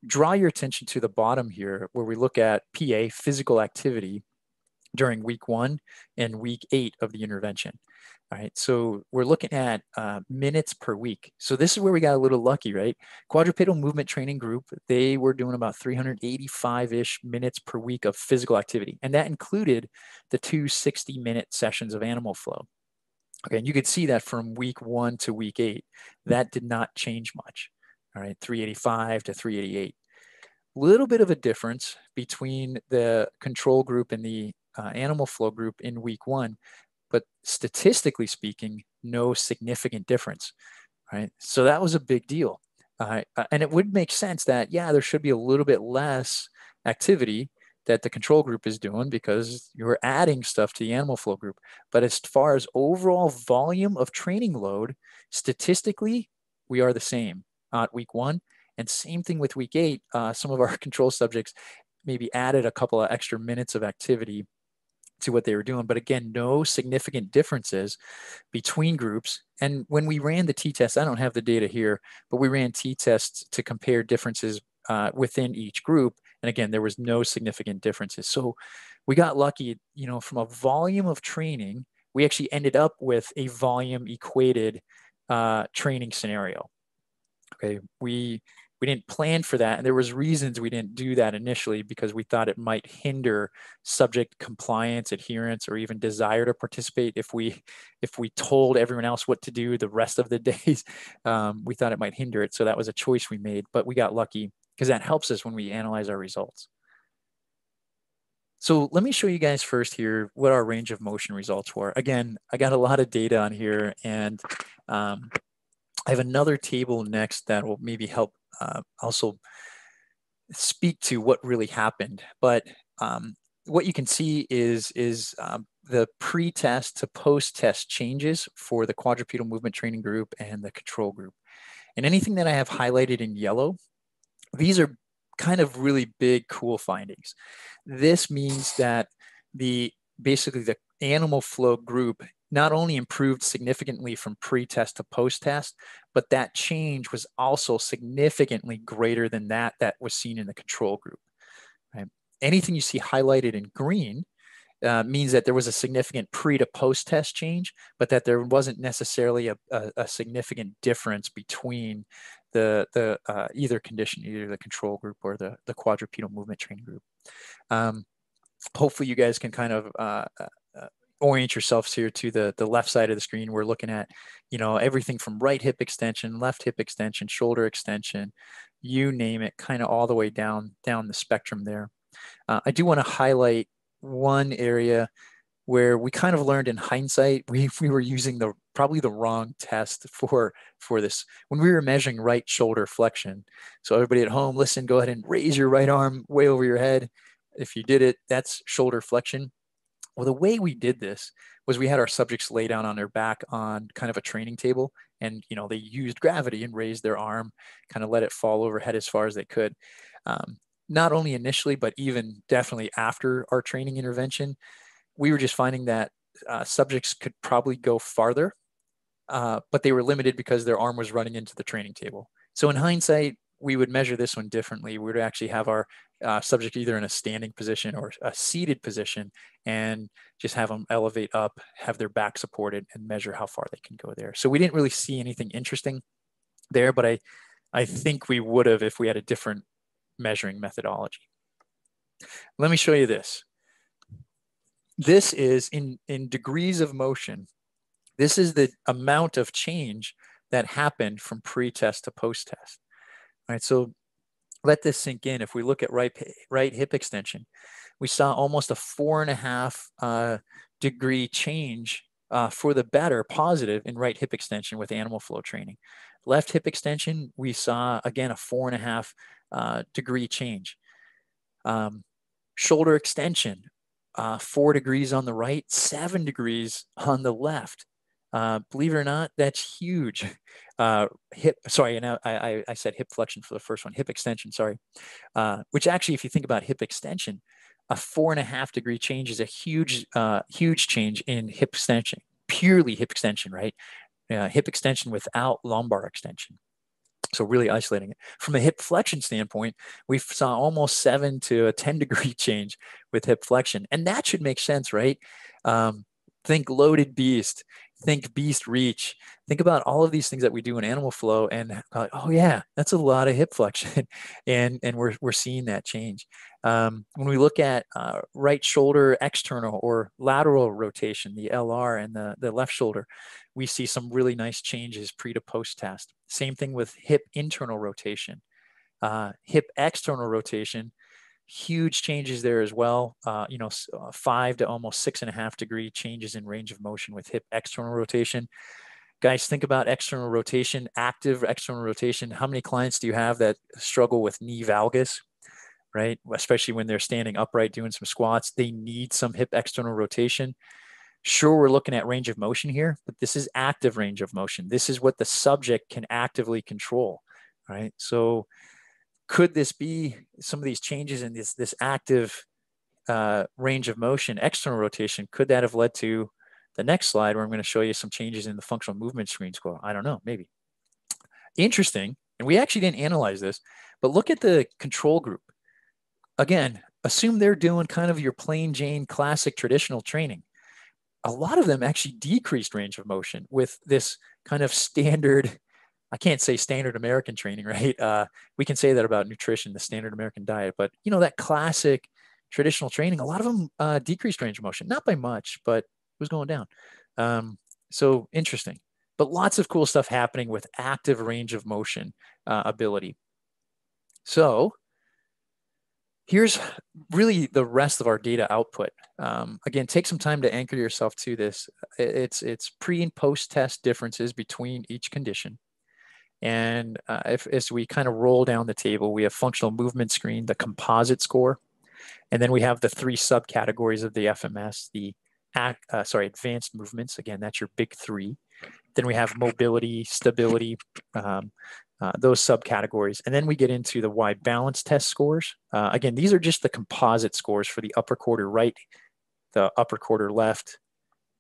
B: Draw your attention to the bottom here where we look at PA, physical activity, during week 1 and week 8 of the intervention. All right, so we're looking at minutes per week. So this is where we got a little lucky, right? Quadrupedal movement training group, they were doing about 385-ish minutes per week of physical activity. And that included the 2 60-minute sessions of animal flow. Okay, and you could see that from week 1 to week 8, that did not change much. All right, 385 to 388. Little bit of a difference between the control group and the animal flow group in week 1, but statistically speaking, no significant difference, right? So that was a big deal. And it would make sense that, yeah, there should be a little bit less activity that the control group is doing because you're adding stuff to the animal flow group. But as far as overall volume of training load, statistically, we are the same at week 1. And same thing with week 8, some of our control subjects maybe added a couple of extra minutes of activity to what they were doing. But again, no significant differences between groups. And when we ran the t-tests, I don't have the data here, but we ran t-tests to compare differences within each group. And again, there was no significant differences. So we got lucky, you know, from a volume of training, we actually ended up with a volume equated training scenario. Okay, we didn't plan for that, and there was reasons we didn't do that initially because we thought it might hinder subject compliance, adherence, or even desire to participate if we told everyone else what to do the rest of the days. We thought it might hinder it, so that was a choice we made, but we got lucky because that helps us when we analyze our results. So let me show you guys first here what our range of motion results were. Again, I got a lot of data on here, and I have another table next that will maybe help also speak to what really happened. But what you can see is the pre-test to post-test changes for the quadrupedal movement training group and the control group. And anything that I have highlighted in yellow, these are kind of really big, cool findings. This means that basically the animal flow group not only improved significantly from pre-test to post-test, but that change was also significantly greater than that was seen in the control group. Right? Anything you see highlighted in green means that there was a significant pre to post-test change, but that there wasn't necessarily a significant difference between the either condition, either the control group or the quadrupedal movement training group. Hopefully you guys can kind of orient yourselves here to the left side of the screen. We're looking at, you know, everything from right hip extension, left hip extension, shoulder extension, you name it, kind of all the way down the spectrum there. I do want to highlight one area where we kind of learned in hindsight, we were using probably the wrong test for this when we were measuring right shoulder flexion. So everybody at home, listen, go ahead and raise your right arm way over your head. If you did it, that's shoulder flexion. Well, the way we did this was we had our subjects lay down on their back on kind of a training table, and you know they used gravity and raised their arm, kind of let it fall overhead as far as they could. Not only initially, but even definitely after our training intervention, we were just finding that subjects could probably go farther, but they were limited because their arm was running into the training table. So in hindsight, we would measure this one differently. We would actually have our subject either in a standing position or a seated position and just have them elevate up, have their back supported, and measure how far they can go there. So we didn't really see anything interesting there, but I think we would have if we had a different measuring methodology. Let me show you this. This is in degrees of motion. This is the amount of change that happened from pre-test to post-test. All right, so let this sink in. If we look at right hip extension, we saw almost a 4.5 degree change for the better, positive in right hip extension with animal flow training. Left hip extension, we saw again a 4.5 degree change. Shoulder extension, 4 degrees on the right, 7 degrees on the left. Believe it or not, that's huge. Sorry, and I said hip flexion for the first one, hip extension, sorry. Which actually, if you think about hip extension, a 4.5 degree change is a huge, huge change in hip extension, purely hip extension, right? Hip extension without lumbar extension. So really isolating it. From a hip flexion standpoint, we saw almost 7 to a 10 degree change with hip flexion. And that should make sense, right? Think loaded beast, think beast reach, think about all of these things that we do in animal flow and oh yeah, that's a lot of hip flexion. and we're seeing that change. When we look at right shoulder external or lateral rotation, the LR, and the left shoulder, we see some really nice changes pre to post test. Same thing with hip internal rotation, hip external rotation, huge changes there as well. 5 to almost 6.5 degree changes in range of motion with hip external rotation. Guys, think about external rotation, active external rotation. How many clients do you have that struggle with knee valgus, right? Especially when they're standing upright doing some squats, they need some hip external rotation. Sure, we're looking at range of motion here, but this is active range of motion. This is what the subject can actively control, right? So could this be some of these changes in this active range of motion, external rotation? Could that have led to the next slide where I'm going to show you some changes in the functional movement screen score? I don't know, maybe. Interesting, and we actually didn't analyze this, but look at the control group. Again, assume they're doing kind of your plain Jane classic traditional training. A lot of them actually decreased range of motion with this kind of standard, I can't say standard American training, right? We can say that about nutrition, the standard American diet, but that classic traditional training, a lot of them decreased range of motion, not by much, but it was going down. So interesting, but lots of cool stuff happening with active range of motion ability. So here's really the rest of our data output. Again, take some time to anchor yourself to this. It's pre and post test differences between each condition. And as we kind of roll down the table, we have functional movement screen, the composite score, and then we have the 3 subcategories of the FMS, the advanced movements. Again, that's your big 3. Then we have mobility, stability, those subcategories. And then we get into the wide balance test scores. Again, these are just the composite scores for the upper quarter right, the upper quarter left,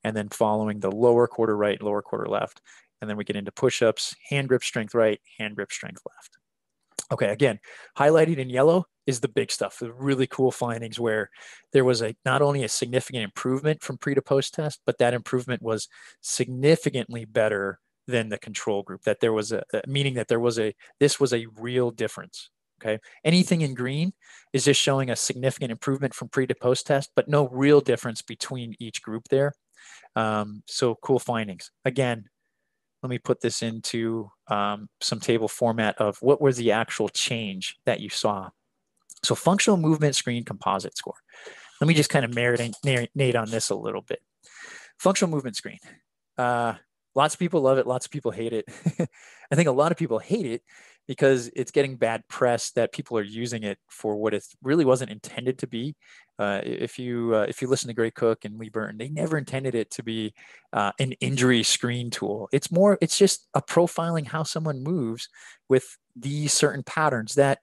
B: and then following the lower quarter right, lower quarter left. And then we get into push-ups, hand grip strength right, hand grip strength left. Okay, again, highlighted in yellow is the big stuff, the really cool findings where there was not only a significant improvement from pre to post test, but that improvement was significantly better than the control group, that there was meaning that this was a real difference. Okay, anything in green is just showing a significant improvement from pre to post test, but no real difference between each group there. So cool findings. Again, let me put this into some table format of what was the actual change that you saw. So functional movement screen composite score. Let me just kind of marinate on this a little bit. Functional movement screen. Lots of people love it. Lots of people hate it. I think a lot of people hate it because it's getting bad press that people are using it for what it really wasn't intended to be. If you listen to Gray Cook and Lee Burton, they never intended it to be an injury screen tool. It's just a profiling how someone moves with these certain patterns that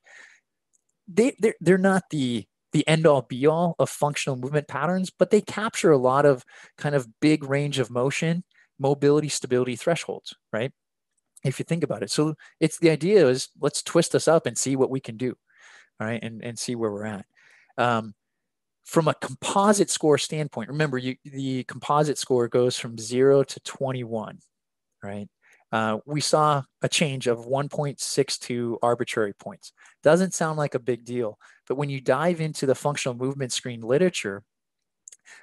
B: they're not the end all be all of functional movement patterns, but they capture a lot of kind of big range of motion, mobility, stability thresholds, right? If you think about it. So the idea is let's twist us up and see what we can do, all right, and see where we're at. From a composite score standpoint, remember the composite score goes from 0 to 21, right? We saw a change of 1.62 arbitrary points. Doesn't sound like a big deal, but when you dive into the functional movement screen literature,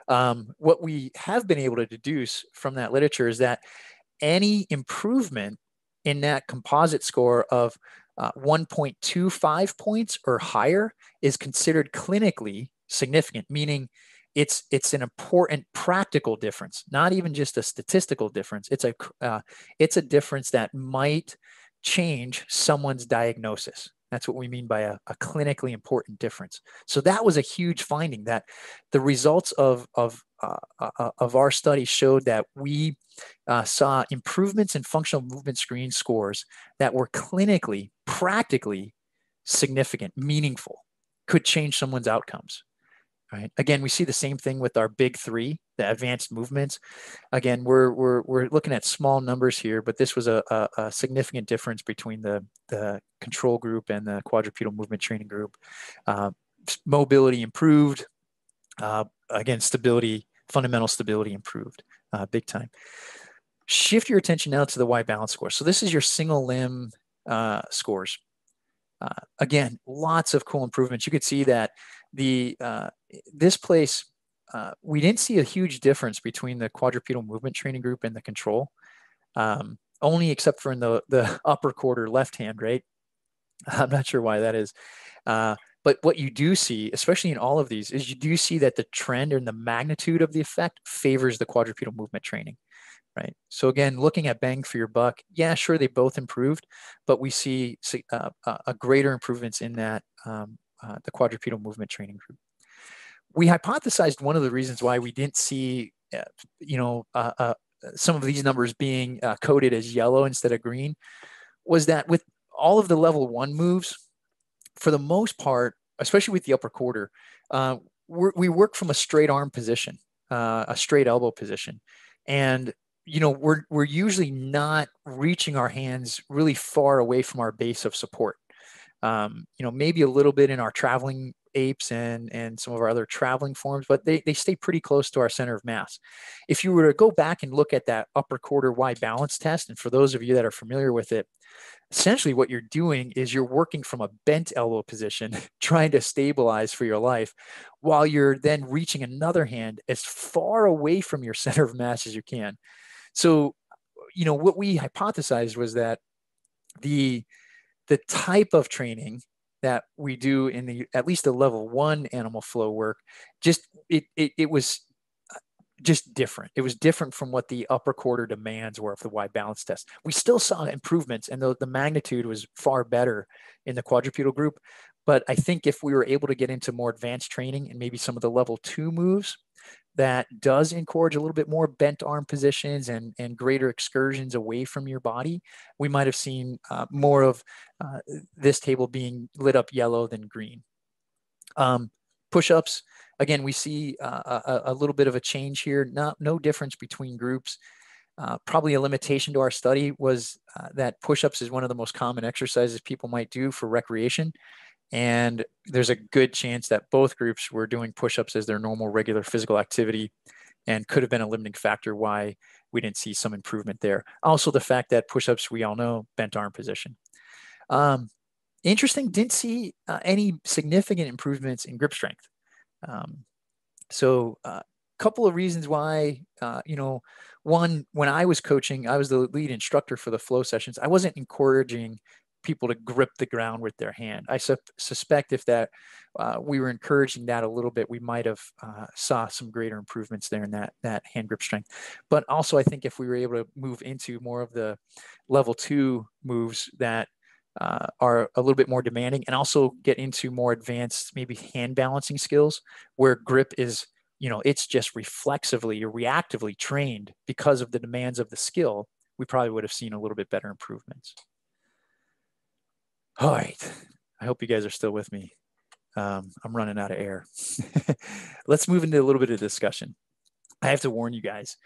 B: what we have been able to deduce from that literature is that any improvement in that composite score of 1.25 points or higher is considered clinically significant, meaning it's an important practical difference, not even just a statistical difference. It's a difference that might change someone's diagnosis. That's what we mean by a clinically important difference. So that was a huge finding, that the results of our study showed that we saw improvements in functional movement screen scores that were clinically, practically significant, meaningful, could change someone's outcomes. Right. Again, we see the same thing with our big three, the advanced movements. Again, we're looking at small numbers here, but this was a significant difference between the control group and the quadrupedal movement training group. Mobility improved. Again, stability, fundamental stability improved big time. Shift your attention now to the Y balance score. So this is your single limb scores. Again, lots of cool improvements. You could see that this place, we didn't see a huge difference between the quadrupedal movement training group and the control, only except for in the upper quarter left hand, right? I'm not sure why that is. But what you do see, especially in all of these, is you do see that the trend and the magnitude of the effect favors the quadrupedal movement training. Right. So again, looking at bang for your buck, yeah, sure, they both improved, but we see a greater improvements in that the quadrupedal movement training group. We hypothesized one of the reasons why we didn't see, some of these numbers being coded as yellow instead of green, was that with all of the level 1 moves, for the most part, especially with the upper quarter, we work from a straight arm position, a straight elbow position, and we're usually not reaching our hands really far away from our base of support. Maybe a little bit in our traveling apes and some of our other traveling forms, but they stay pretty close to our center of mass. If you were to go back and look at that upper quarter Y balance test, and for those of you that are familiar with it, essentially what you're doing is you're working from a bent elbow position, trying to stabilize for your life, while you're then reaching another hand as far away from your center of mass as you can. So, what we hypothesized was that the type of training that we do in at least the level 1 animal flow work, it was just different. It was different from what the upper quarter demands were of the Y balance test. We still saw improvements, and the magnitude was far better in the quadrupedal group. But I think if we were able to get into more advanced training and maybe some of the level 2 moves, that does encourage a little bit more bent arm positions and greater excursions away from your body, we might have seen more of this table being lit up yellow than green. Push-ups, again, we see a little bit of a change here. No difference between groups. Probably a limitation to our study was that push-ups is one of the most common exercises people might do for recreation. And there's a good chance that both groups were doing push-ups as their normal, regular physical activity, and could have been a limiting factor why we didn't see some improvement there. Also, the fact that push-ups, we all know, bent arm position. Interesting, didn't see any significant improvements in grip strength. So a couple of reasons why, one, when I was coaching, I was the lead instructor for the flow sessions. I wasn't encouraging people to grip the ground with their hand. I suspect if that we were encouraging that a little bit, we might have saw some greater improvements there in that hand grip strength. But also, I think if we were able to move into more of the level 2 moves that are a little bit more demanding, and also get into more advanced, maybe hand balancing skills, where grip is, it's just reflexively or reactively trained because of the demands of the skill, we probably would have seen a little bit better improvements. All right. I hope you guys are still with me. I'm running out of air. Let's move into a little bit of discussion. I have to warn you guys,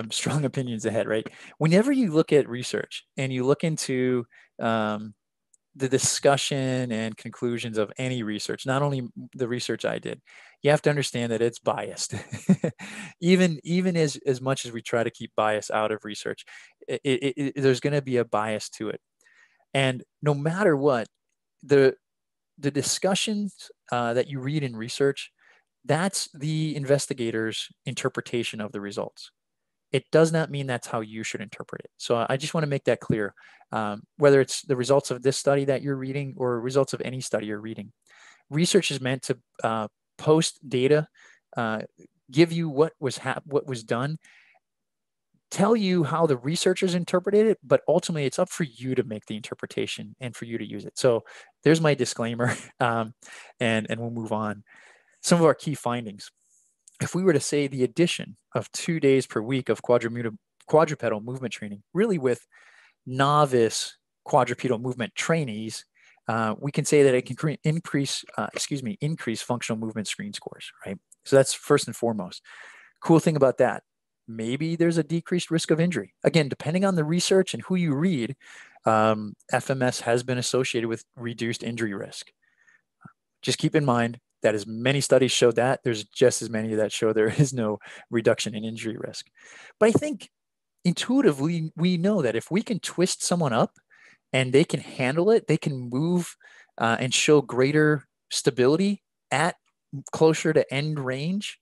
B: strong opinions ahead, right? Whenever you look at research and you look into the discussion and conclusions of any research, not only the research I did, you have to understand that it's biased. even as much as we try to keep bias out of research, there's going to be a bias to it. And no matter what, the discussions that you read in research, that's the investigator's interpretation of the results. It does not mean that's how you should interpret it. So I just want to make that clear, whether it's the results of this study that you're reading or results of any study you're reading. Research is meant to post data, give you what was done, tell you how the researchers interpreted it, but ultimately it's up for you to make the interpretation and for you to use it. So there's my disclaimer, and we'll move on. Some of our key findings. If we were to say the addition of 2 days per week of quadrupedal movement training, really with novice quadrupedal movement trainees, we can say that it can increase functional movement screen scores, right? So that's first and foremost. Cool thing about that, maybe there's a decreased risk of injury. Again, depending on the research and who you read, FMS has been associated with reduced injury risk. Just keep in mind that as many studies show that, there's just as many that show there is no reduction in injury risk. But I think intuitively, we know that if we can twist someone up and they can handle it, they can move and show greater stability at closer to end range.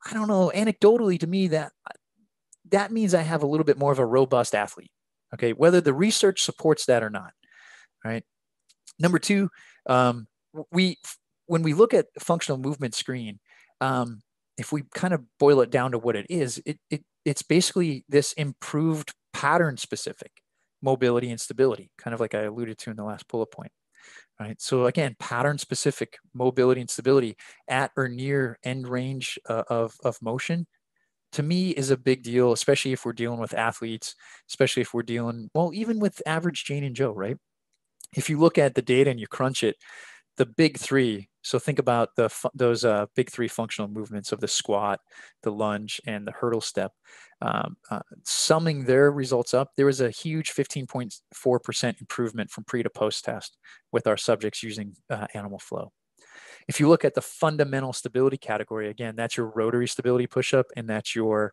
B: I don't know, anecdotally to me, that means I have a little bit more of a robust athlete, okay? Whether the research supports that or not, right? Number two, when we look at functional movement screen, if we kind of boil it down to what it is, it's basically this improved pattern specific mobility and stability, kind of like I alluded to in the last bullet point, right? So again, pattern specific mobility and stability at or near end range of motion, to me, is a big deal, especially if we're dealing with athletes, especially if we're dealing, well, even with average Jane and Joe, right? If you look at the data and you crunch it, the big three, so think about those big three functional movements of the squat, the lunge, and the hurdle step. Summing their results up, there was a huge 15.4% improvement from pre to post test with our subjects using animal flow. If you look at the fundamental stability category, again, that's your rotary stability push-up, and that's your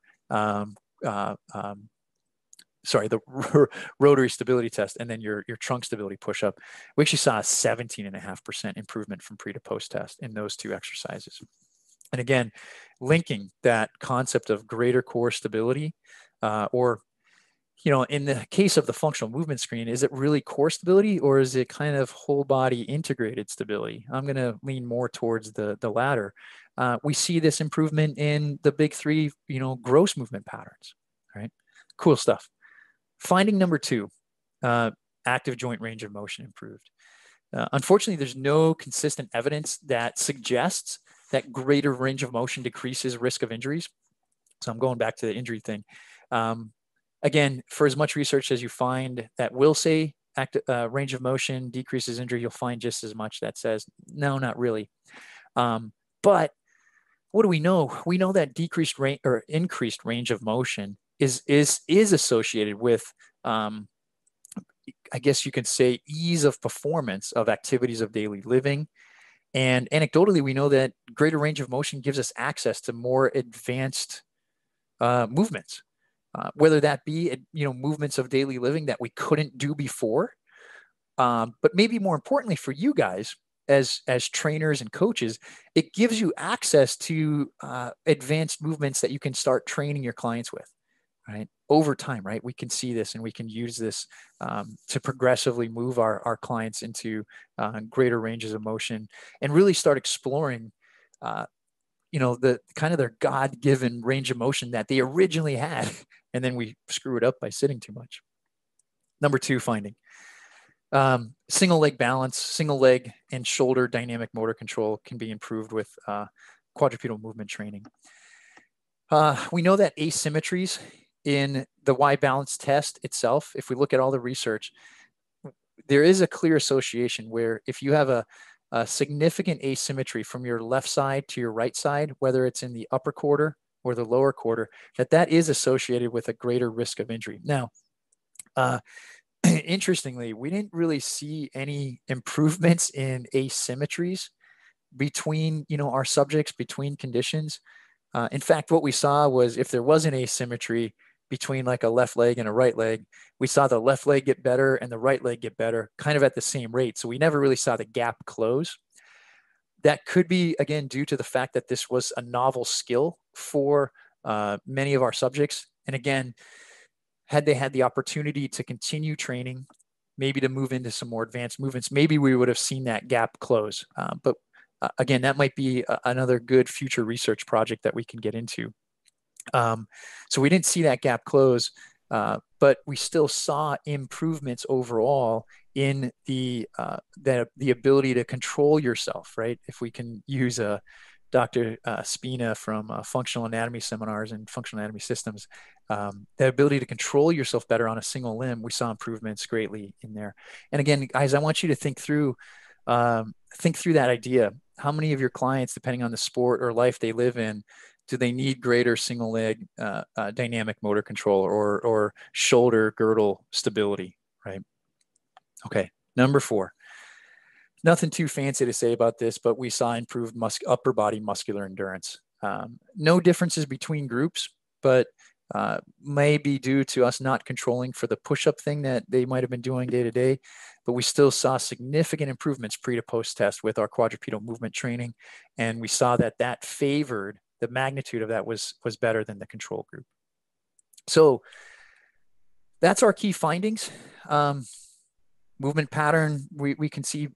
B: rotary stability test, and then your trunk stability push-up. We actually saw a 17.5% improvement from pre to post test in those two exercises. And again, linking that concept of greater core stability, or, in the case of the functional movement screen, is it really core stability, or is it kind of whole body integrated stability? I'm going to lean more towards the latter. We see this improvement in the big three, gross movement patterns, right? Cool stuff. Finding number two, active joint range of motion improved. Unfortunately, there's no consistent evidence that suggests that greater range of motion decreases risk of injuries. So I'm going back to the injury thing. Again, for as much research as you find that will say range of motion decreases injury, you'll find just as much that says, no, not really. But what do we know? We know that decreased range or increased range of motion is associated with, I guess you could say, ease of performance of activities of daily living. And anecdotally, we know that greater range of motion gives us access to more advanced movements, whether that be, movements of daily living that we couldn't do before. But maybe more importantly for you guys as trainers and coaches, it gives you access to advanced movements that you can start training your clients with, right? Over time, right? We can see this and we can use this to progressively move our clients into greater ranges of motion and really start exploring, the kind of their God-given range of motion that they originally had. And then we screw it up by sitting too much. Number two finding, single leg balance, single leg and shoulder dynamic motor control can be improved with quadrupedal movement training. We know that asymmetries in the Y balance test itself, if we look at all the research, there is a clear association where if you have a significant asymmetry from your left side to your right side, whether it's in the upper quarter or the lower quarter, that is associated with a greater risk of injury. Now, interestingly, we didn't really see any improvements in asymmetries between, our subjects, between conditions. In fact, what we saw was if there was an asymmetry between like a left leg and a right leg, we saw the left leg get better and the right leg get better kind of at the same rate. So we never really saw the gap close. That could be, again, due to the fact that this was a novel skill for many of our subjects. And again, had they had the opportunity to continue training, maybe to move into some more advanced movements, maybe we would have seen that gap close. But again, that might be another good future research project that we can get into. So we didn't see that gap close. But we still saw improvements overall in the ability to control yourself, right? If we can use a Dr. Spina from functional anatomy seminars and functional anatomy systems, the ability to control yourself better on a single limb, we saw improvements greatly in there. And again, guys, I want you to think through that idea. How many of your clients, depending on the sport or life they live in, do they need greater single leg dynamic motor control or shoulder girdle stability, right? Okay, number 4. Nothing too fancy to say about this, but we saw improved upper body muscular endurance. No differences between groups, but may be due to us not controlling for the push-up thing that they might have been doing day to day, but we still saw significant improvements pre to post test with our quadrupedal movement training. And we saw that favored, the magnitude of that was better than the control group. So that's our key findings. Movement pattern, we can see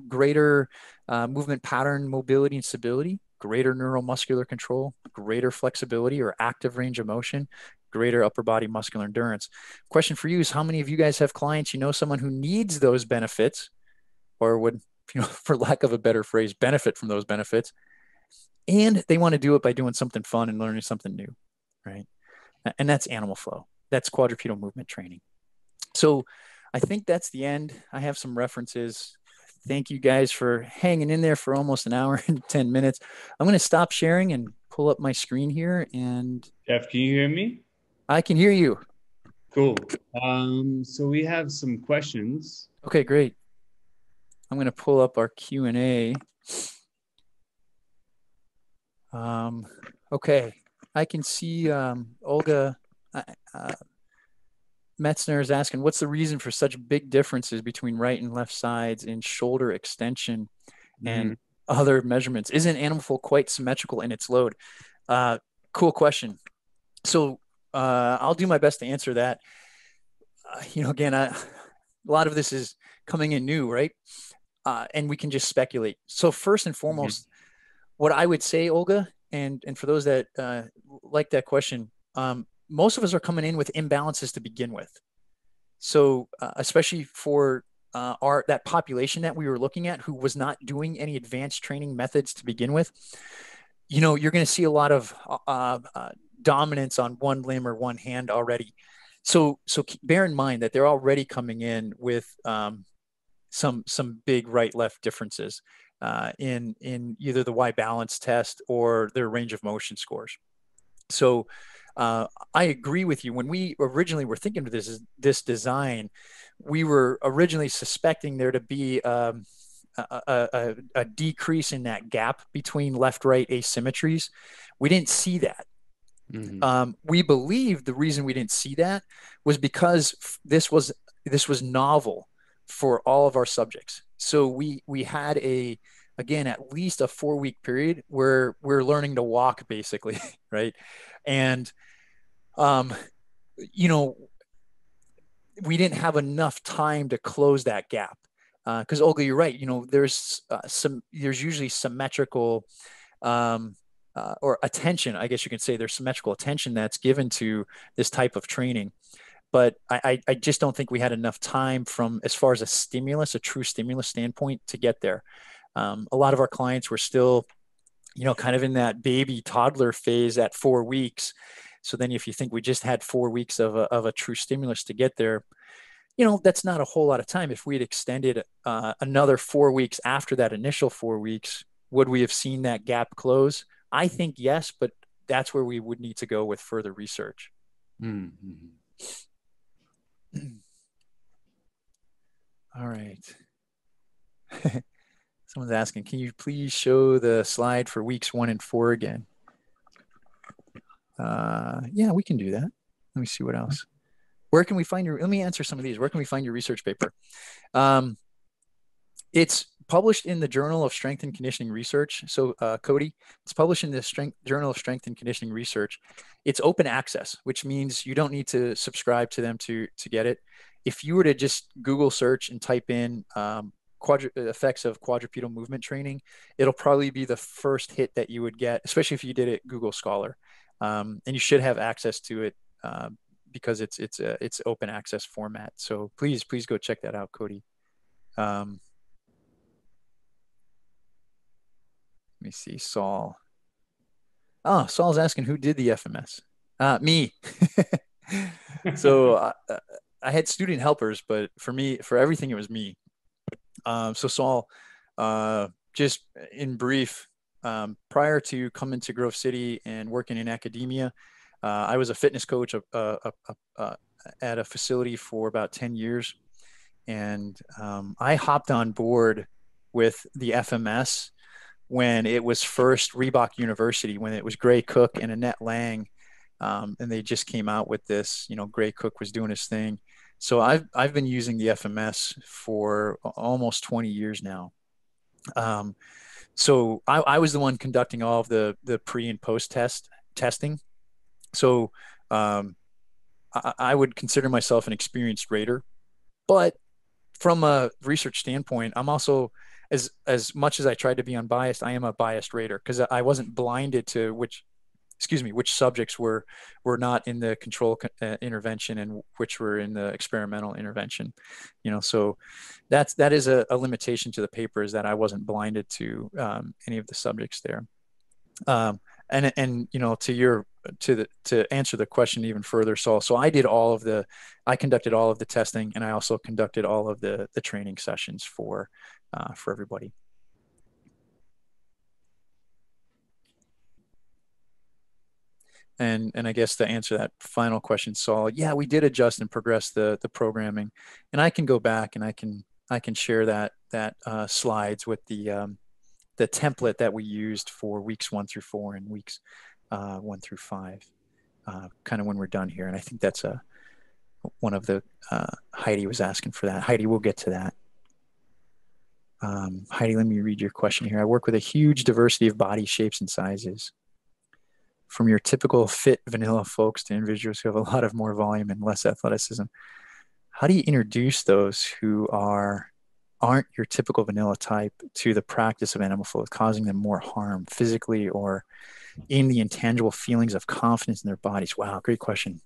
B: greater movement pattern mobility and stability, greater neuromuscular control, greater flexibility or active range of motion, greater upper body muscular endurance. Question for you is, how many of you guys have clients, someone who needs those benefits or would, for lack of a better phrase, benefit from those benefits, and they want to do it by doing something fun and learning something new, right? And that's animal flow. That's quadrupedal movement training. So I think that's the end. I have some references. Thank you guys for hanging in there for almost an hour and 10 minutes. I'm going to stop sharing and pull up my screen here. And
D: Jeff, can you hear me?
B: I can hear you.
D: Cool. So we have some questions.
B: Okay, great. I'm going to pull up our Q&A. Okay, I can see Olga Metzner is asking, what's the reason for such big differences between right and left sides in shoulder extension and other measurements? Isn't animal flow quite symmetrical in its load? Cool question. So I'll do my best to answer that. Again, a lot of this is coming in new, right? And we can just speculate. So first and foremost, what I would say, Olga, and for those that like that question, most of us are coming in with imbalances to begin with. So especially for that population that we were looking at who was not doing any advanced training methods to begin with, you're going to see a lot of dominance on one limb or one hand already. So bear in mind that they're already coming in with some big right-left differences in either the Y balance test or their range of motion scores. So I agree with you. When we originally were thinking of this design, we were originally suspecting there to be a decrease in that gap between left-right asymmetries. We didn't see that. We believe the reason we didn't see that was because this was novel for all of our subjects. So we had again, at least a 4-week period where we're learning to walk, basically, right? And we didn't have enough time to close that gap. Because Olga, you're right. There's usually symmetrical or attention, I guess you can say. There's symmetrical attention that's given to this type of training. But I just don't think we had enough time from, as far as a true stimulus standpoint, to get there. A lot of our clients were still, kind of in that baby toddler phase at 4 weeks. So then if you think we just had 4 weeks of a true stimulus to get there, that's not a whole lot of time. If we had extended another 4 weeks after that initial 4 weeks, would we have seen that gap close? I think yes, but that's where we would need to go with further research. All right. Someone's asking, can you please show the slide for weeks 1 and 4 again? Yeah, we can do that. Let me see what else. Where can we find let me answer some of these. Where can we find your research paper? It's published in the Journal of Strength and Conditioning Research. So Cody, it's published in the Journal of Strength and Conditioning Research. It's open access, which means you don't need to subscribe to them to get it. If you were to just Google search and type in effects of quadrupedal movement training, it'll probably be the first hit that you would get, especially if you did it Google Scholar. And you should have access to it because it's open access format. So please go check that out, Cody. Let me see, Saul. Oh, Saul's asking who did the FMS. Me. So I had student helpers, but for everything, it was me. So Saul, just in brief, prior to coming to Grove City and working in academia, I was a fitness coach at a facility for about 10 years. And I hopped on board with the FMS when it was first Reebok University, when it was Gray Cook and Annette Lang. And they just came out with this, Gray Cook was doing his thing. So I've been using the FMS for almost 20 years now. So I was the one conducting all of the pre and post testing. So I would consider myself an experienced rater, but from a research standpoint, I'm also, as much as I tried to be unbiased, I am a biased rater because I wasn't blinded to which subjects were not in the control intervention and which were in the experimental intervention. So that is a limitation to the paper, is that I wasn't blinded to any of the subjects there. And to answer the question even further, Saul, so I conducted all of the testing, and I also conducted all of the training sessions for everybody. And I guess to answer that final question, Saul, yeah, we did adjust and progress the programming, and I can go back and I can share that slides with the template that we used for weeks 1 through 4 and weeks 1 through 5, kind of when we're done here. And I think that's one of the Heidi was asking for that. Heidi, we'll get to that. Heidi, let me read your question here. I work with a huge diversity of body shapes and sizes, from your typical fit vanilla folks to individuals who have a lot of more volume and less athleticism. How do you introduce those who aren't your typical vanilla type to the practice of animal flow, causing them more harm physically or in the intangible feelings of confidence in their bodies? Wow, great question.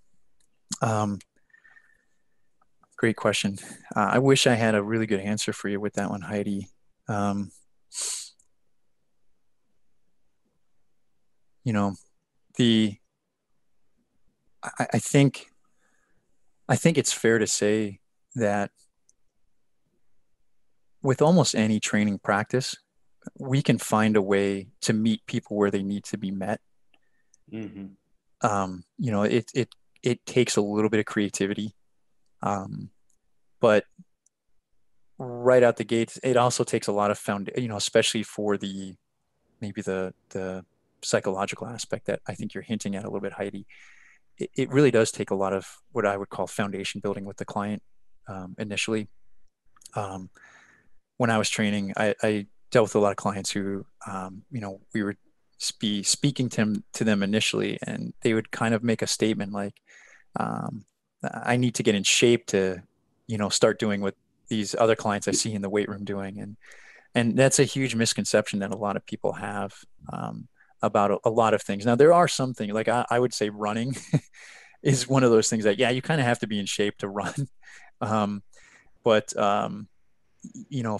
B: Great question. I wish I had a really good answer for you with that one, Heidi. I think it's fair to say that with almost any training practice, we can find a way to meet people where they need to be met. Mm-hmm. It takes a little bit of creativity, but right out the gate, it also takes a lot of especially for maybe the psychological aspect that I think you're hinting at a little bit, Heidi. It really does take a lot of what I would call foundation building with the client initially. When I was training, I dealt with a lot of clients who, we would be speaking to them initially, and they would kind of make a statement like, I need to get in shape to, start doing what these other clients I see in the weight room doing. And that's a huge misconception that a lot of people have about a lot of things. Now, there are some things, like I would say running is one of those things that, yeah, you kind of have to be in shape to run. But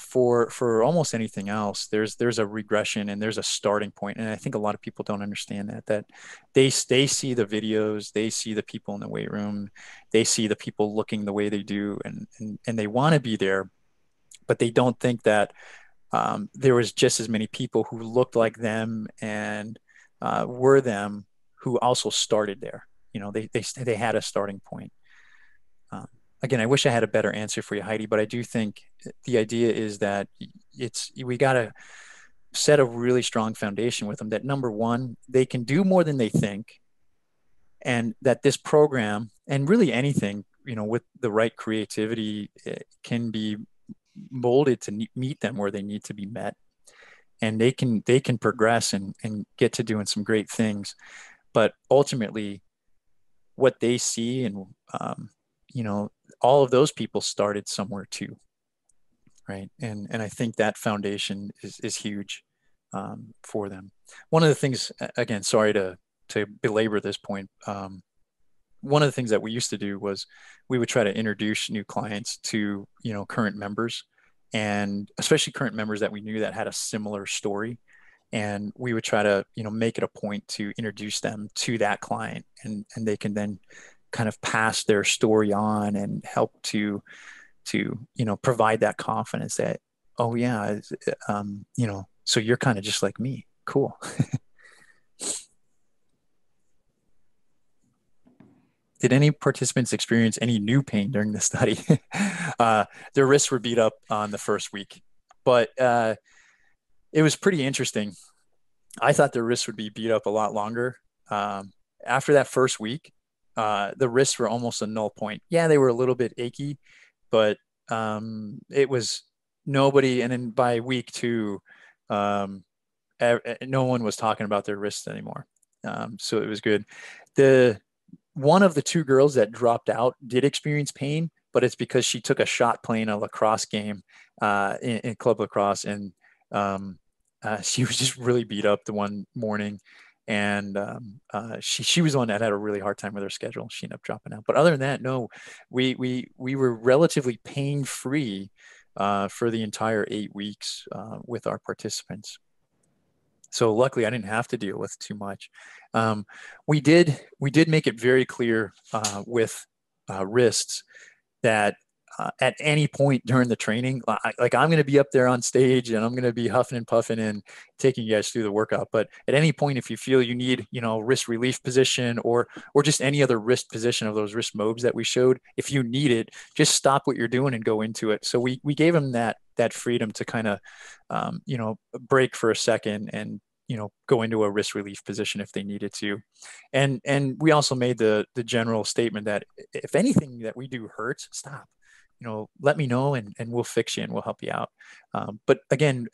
B: for almost anything else, there's a regression and there's a starting point. And I think a lot of people don't understand that they see the videos, they see the people in the weight room, they see the people looking the way they do, and they want to be there, but they don't think that there was just as many people who looked like them and were them who also started there. They had a starting point. Again, I wish I had a better answer for you, Heidi, but I do think the idea is that we got to set a really strong foundation with them, that number one, they can do more than they think. And that this program, and really anything, with the right creativity, can be molded to meet them where they need to be met. And they can progress and get to doing some great things. But ultimately, what they see and, all of those people started somewhere too, right? And I think that foundation is huge for them. One of the things, again, sorry to belabor this point, one of the things that we used to do was we would try to introduce new clients to, current members, and especially current members that we knew that had a similar story. And we would try to, make it a point to introduce them to that client, and they can then kind of pass their story on and help to, provide that confidence that, oh yeah, so you're kind of just like me. Cool. Did any participants experience any new pain during the study? Their wrists were beat up on the first week, but it was pretty interesting. I thought their wrists would be beat up a lot longer. After that first week, the wrists were almost a null point. Yeah, they were a little bit achy, but it was nobody. And then by week two, um, no one was talking about their wrists anymore. So it was good. The One of the two girls that dropped out did experience pain, but it's because she took a shot playing a lacrosse game in club lacrosse, and she was just really beat up the one morning, and she was the one that had a really hard time with her schedule. She ended up dropping out. But other than that, no, we were relatively pain free for the entire 8 weeks with our participants. So luckily, I didn't have to deal with too much. We did make it very clear with wrists that at any point during the training, like I'm going to be up there on stage and I'm going to be huffing and puffing and taking you guys through the workout. But at any point, if you feel you need, wrist relief position or just any other wrist position of those wrist mobs that we showed, if you need it, just stop what you're doing and go into it. So we gave them that freedom to kind of, break for a second and go into a wrist relief position if they needed to. And we also made the general statement that if anything that we do hurts, stop. Let me know, and we'll fix you and we'll help you out. But again,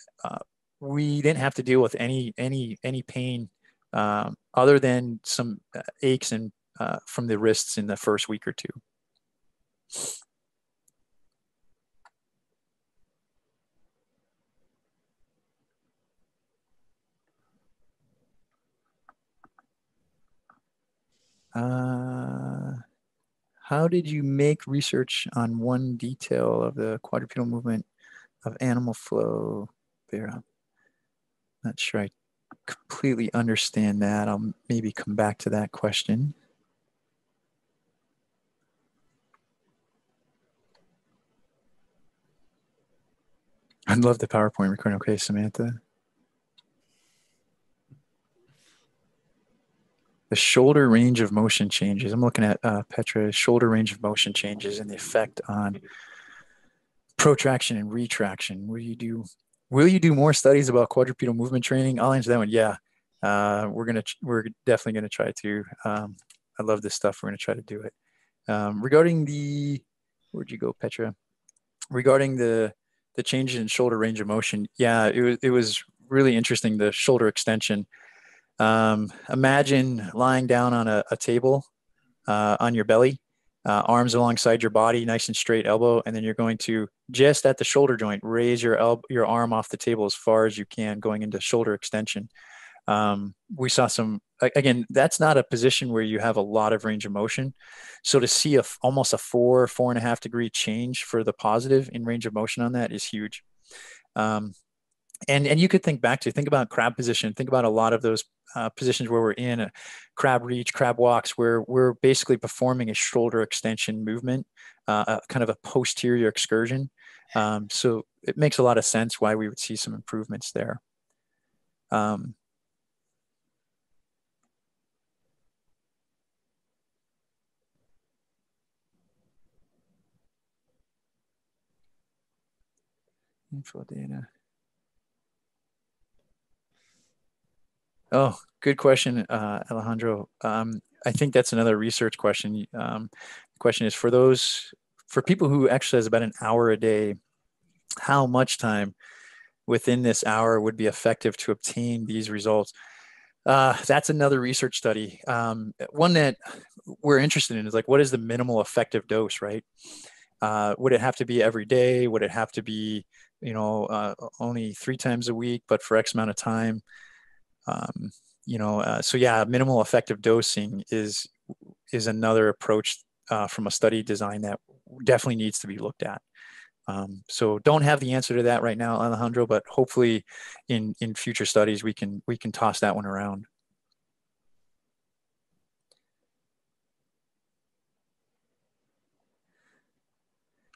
B: we didn't have to deal with any pain other than some aches and from the wrists in the first week or two. How did you make research on one detail of the quadrupedal movement of animal flow? Vera, not sure I completely understand that. I'll maybe come back to that question. I'd love the PowerPoint recording. Okay, Samantha. The shoulder range of motion changes. I'm looking at Petra's shoulder range of motion changes and the effect on protraction and retraction. Will you do more studies about quadrupedal movement training? I'll answer that one. Yeah, we're definitely gonna try to. I love this stuff. We're gonna try to do it. Regarding where'd you go, Petra? Regarding the changes in shoulder range of motion, yeah, it was really interesting. The shoulder extension. Imagine lying down on a table on your belly, arms alongside your body, nice and straight elbow, and then you're going to just at the shoulder joint raise your arm off the table as far as you can, going into shoulder extension. We saw some, again, that's not a position where you have a lot of range of motion. So to see almost a 4.5 degree change for the positive in range of motion on that is huge. And you could think about crab position, think about a lot of those positions where we're in a crab reach, crab walks, where we're basically performing a shoulder extension movement, kind of a posterior excursion. So it makes a lot of sense why we would see some improvements there. Info data. Oh, good question, Alejandro. I think that's another research question. The question is for people who exercise about an hour a day, how much time within this hour would be effective to obtain these results? That's another research study. One that we're interested in is like, what is the minimal effective dose, right? Would it have to be every day? Would it have to be, only 3 times a week, but for X amount of time? So yeah, minimal effective dosing is is another approach from a study design that definitely needs to be looked at. So don't have the answer to that right now, Alejandro, but hopefully in future studies we can toss that one around.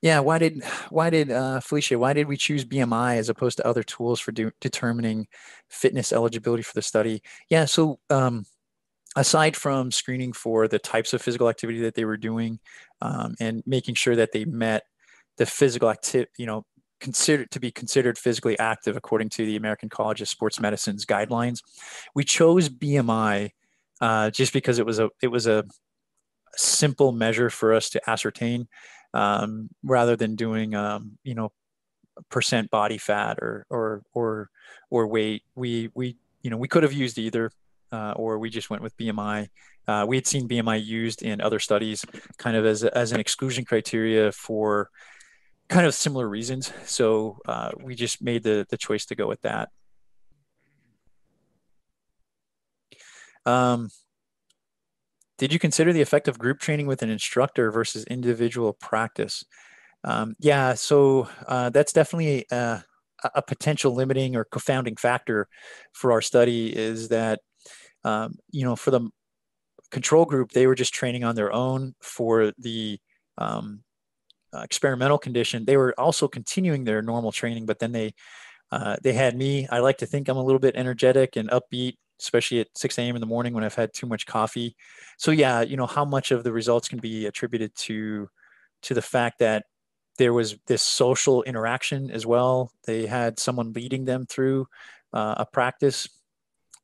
B: Yeah, Felicia, why did we choose BMI as opposed to other tools for determining fitness eligibility for the study? Yeah, so aside from screening for the types of physical activity that they were doing, and making sure that they met the physical activity, considered physically active according to the American College of Sports Medicine's guidelines, we chose BMI just because it was a simple measure for us to ascertain, rather than doing percent body fat or weight. We could have used either, or we just went with BMI. We had seen BMI used in other studies kind of as an exclusion criteria for kind of similar reasons. So we just made the choice to go with that. Did you consider the effect of group training with an instructor versus individual practice? Yeah, so that's definitely a potential limiting or confounding factor for our study, is that, for the control group, they were just training on their own. For the experimental condition, they were also continuing their normal training, but then they had me. I like to think I'm a little bit energetic and upbeat, especially at 6 a.m. in the morning when I've had too much coffee. So yeah, how much of the results can be attributed to the fact that there was this social interaction as well. They had someone leading them through a practice.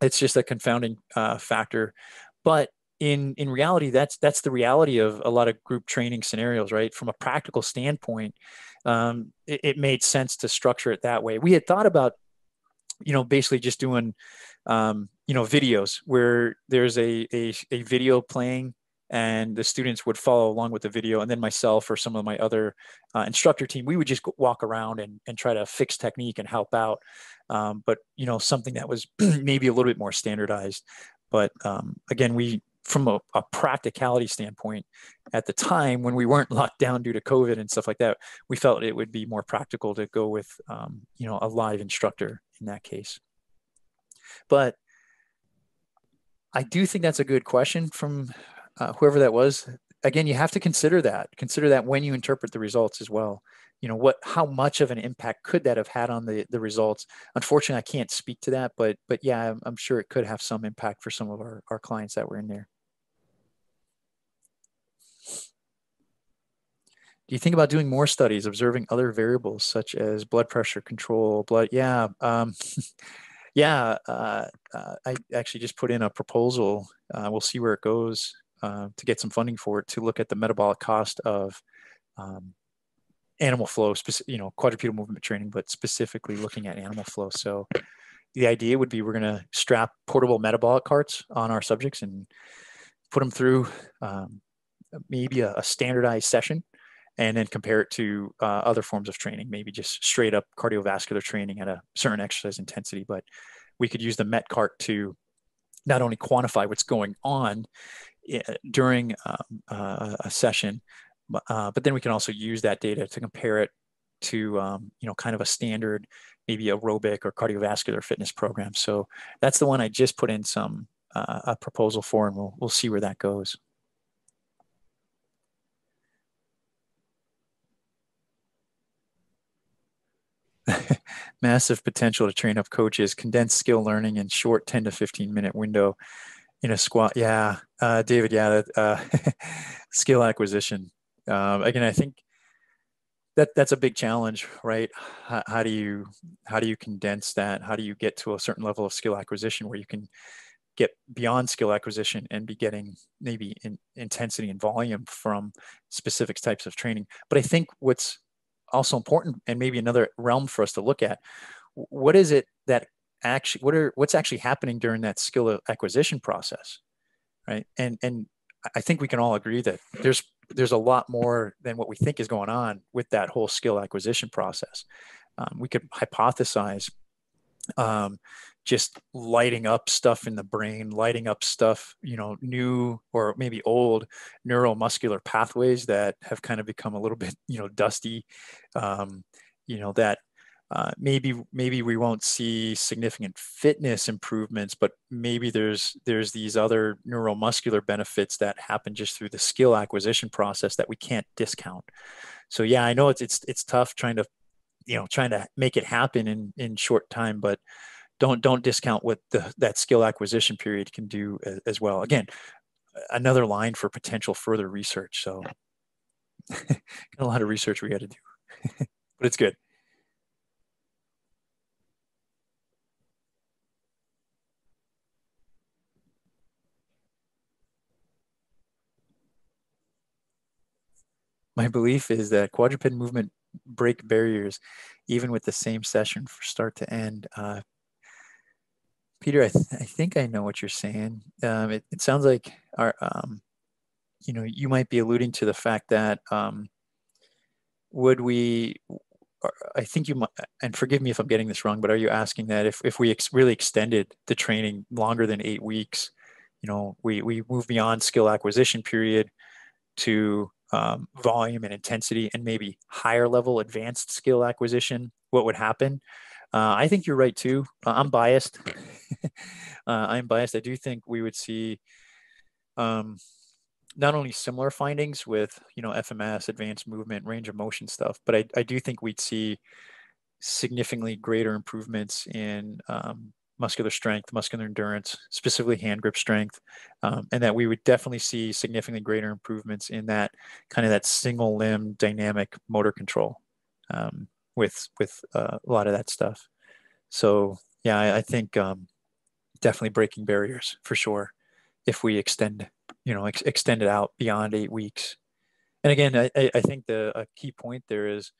B: It's just a confounding factor. But in reality, that's the reality of a lot of group training scenarios, right? From a practical standpoint, it made sense to structure it that way. We had thought about, basically just doing, videos where there's a video playing and the students would follow along with the video. And then myself or some of my other instructor team, we would just walk around and try to fix technique and help out. But, something that was maybe a little bit more standardized. But again, from a practicality standpoint, at the time when we weren't locked down due to COVID and stuff like that, we felt it would be more practical to go with, a live instructor in that case. But I do think that's a good question from whoever that was. Again, you have to consider that when you interpret the results as well. How much of an impact could that have had on the results? Unfortunately, I can't speak to that, but yeah, I'm sure it could have some impact for some of our clients that were in there. Do you think about doing more studies, observing other variables such as blood pressure control, Yeah. Yeah, I actually just put in a proposal. We'll see where it goes, to get some funding for it, to look at the metabolic cost of animal flow, quadrupedal movement training, but specifically looking at animal flow. So the idea would be we're going to strap portable metabolic carts on our subjects and put them through maybe a standardized session, and then compare it to other forms of training, maybe just straight up cardiovascular training at a certain exercise intensity. But we could use the Met cart to not only quantify what's going on during a session, but then we can also use that data to compare it to, kind of a standard, maybe aerobic or cardiovascular fitness program. So that's the one I just put in a proposal for, and we'll see where that goes. Massive potential to train up coaches, condense skill learning in short 10 to 15-minute window in a squat. Yeah, David, yeah, skill acquisition. Again, I think that's a big challenge, right? How do you condense that? How do you get to a certain level of skill acquisition where you can get beyond skill acquisition and be getting maybe intensity and volume from specific types of training? But I think what's also important, and maybe another realm for us to look at, what is it that what's actually happening during that skill acquisition process, right? And I think we can all agree that there's a lot more than what we think is going on with that whole skill acquisition process. We could hypothesize, just lighting up stuff in the brain, lighting up stuff, new or maybe old neuromuscular pathways that have kind of become a little bit, dusty, that maybe we won't see significant fitness improvements, but maybe there's these other neuromuscular benefits that happen just through the skill acquisition process that we can't discount. So yeah, I know it's tough trying to make it happen in short time, but don't discount what that skill acquisition period can do as well. Again, another line for potential further research. So got a lot of research we got to do, but it's good. My belief is that quadruped movement break barriers, even with the same session from start to end. Peter, I think I know what you're saying. It sounds like you might be alluding to the fact that would we, I think you might, and forgive me if I'm getting this wrong, but are you asking that if we really extended the training longer than 8 weeks, we move beyond skill acquisition period to volume and intensity and maybe higher level advanced skill acquisition, what would happen? I think you're right too. I'm biased. I'm biased. I do think we would see not only similar findings with FMS, advanced movement, range of motion stuff, but I do think we'd see significantly greater improvements in muscular strength, muscular endurance, specifically hand grip strength, and that we would definitely see significantly greater improvements in that kind of that single limb dynamic motor control with a lot of that stuff. So yeah, I think definitely breaking barriers for sure if we extend it out beyond 8 weeks. And again, I think a key point there is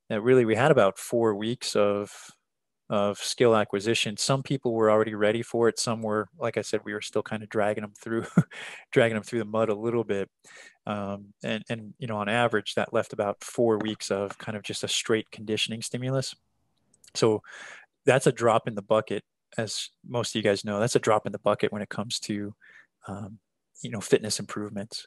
B: that really we had about 4 weeks of skill acquisition. Some people were already ready for it. Some were, like I said, we were still kind of dragging them through, dragging them through the mud a little bit. And on average, that left about 4 weeks of kind of just a straight conditioning stimulus. So that's a drop in the bucket, as most of you guys know. That's a drop in the bucket when it comes to fitness improvements.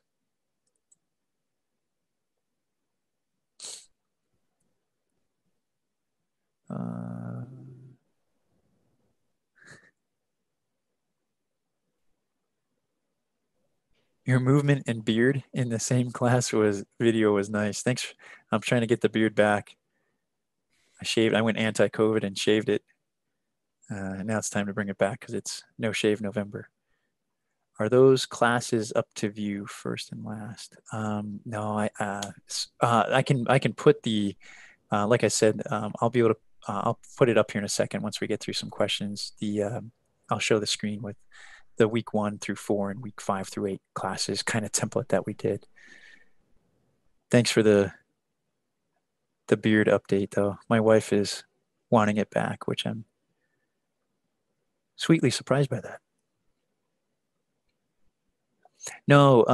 B: Your movement and beard in the same class was nice. Thanks. I'm trying to get the beard back. I went anti-COVID and shaved it. Now it's time to bring it back because it's no shave November. Are those classes up to view first and last? No, I can put the, like I said, I'll be able to, I'll put it up here in a second once we get through some questions. I'll show the screen with the week 1 through 4 and week 5 through 8 classes kind of template that we did. Thanks for the beard update though. My wife is wanting it back, which I'm sweetly surprised by that. No,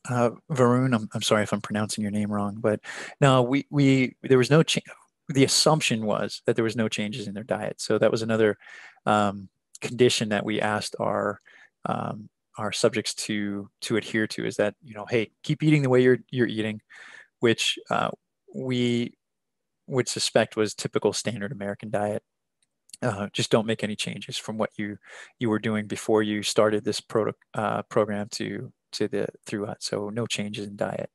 B: Varun, I'm sorry if I'm pronouncing your name wrong, but no, there was no change. The assumption was that there was no changes in their diet. So that was another condition that we asked our subjects to adhere to, is that, hey, keep eating the way you're eating, which we would suspect was typical standard American diet. Just don't make any changes from what you were doing before you started this program through it. So no changes in diet.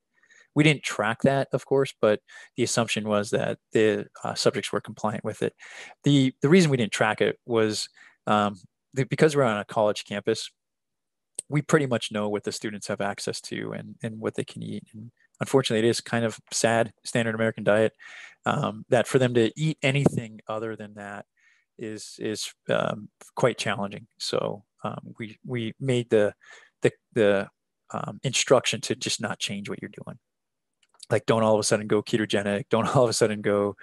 B: We didn't track that, of course, but the assumption was that the subjects were compliant with it. The reason we didn't track it was because we're on a college campus, we pretty much know what the students have access to and what they can eat. And unfortunately, it is kind of sad standard American diet that for them to eat anything other than that is quite challenging. So we made the instruction to just not change what you're doing. Like, don't all of a sudden go ketogenic. Don't all of a sudden go,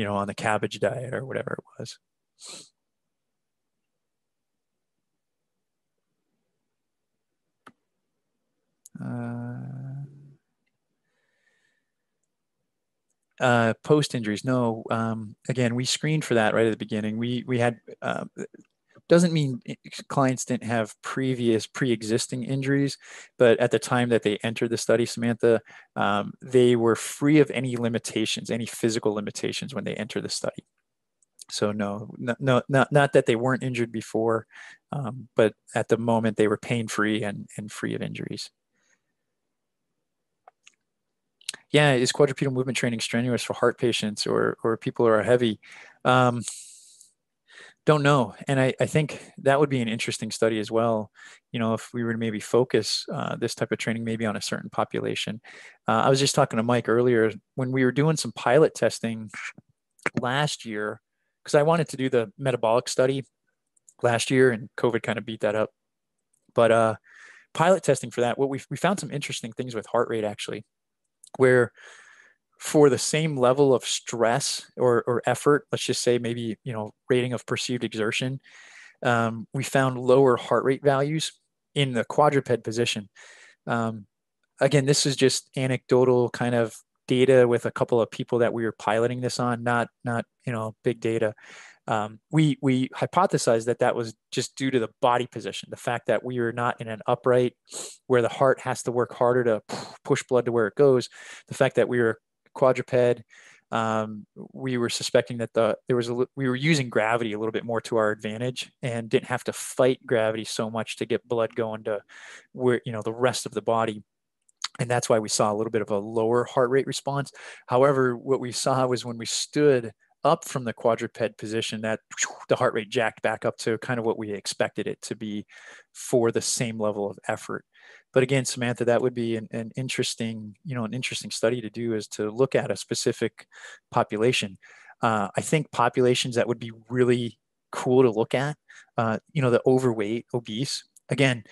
B: on the cabbage diet or whatever it was. Post injuries, no. Again, we screened for that right at the beginning. We had doesn't mean clients didn't have previous pre-existing injuries, but at the time that they entered the study, Samantha, they were free of any limitations, any physical limitations when they entered the study. So no, not that they weren't injured before, but at the moment they were pain-free and free of injuries. Yeah, is quadrupedal movement training strenuous for heart patients or people who are heavy? Don't know. And I think that would be an interesting study as well. You know, if we were to maybe focus this type of training maybe on a certain population. I was just talking to Mike earlier when we were doing some pilot testing last year, because I wanted to do the metabolic study last year and COVID kind of beat that up. But pilot testing for that, what we found some interesting things with heart rate actually, where for the same level of stress or effort, let's just say maybe, you know, rating of perceived exertion, we found lower heart rate values in the quadruped position. Again, this is just anecdotal kind of data with a couple of people that we were piloting this on, not you know, big data. We hypothesized that was just due to the body position, the fact that we are not in an upright where the heart has to work harder to push blood to where it goes. The fact that we were quadruped, we were suspecting that we were using gravity a little bit more to our advantage and didn't have to fight gravity so much to get blood going to where, you know, the rest of the body. And that's why we saw a little bit of a lower heart rate response. However, what we saw was when we stood up from the quadruped position, that the heart rate jacked back up to kind of what we expected it to be for the same level of effort. But again, Samantha, that would be an interesting, you know, an interesting study to do, is to look at a specific population. I think populations that would be really cool to look at, you know, the overweight, obese. Again,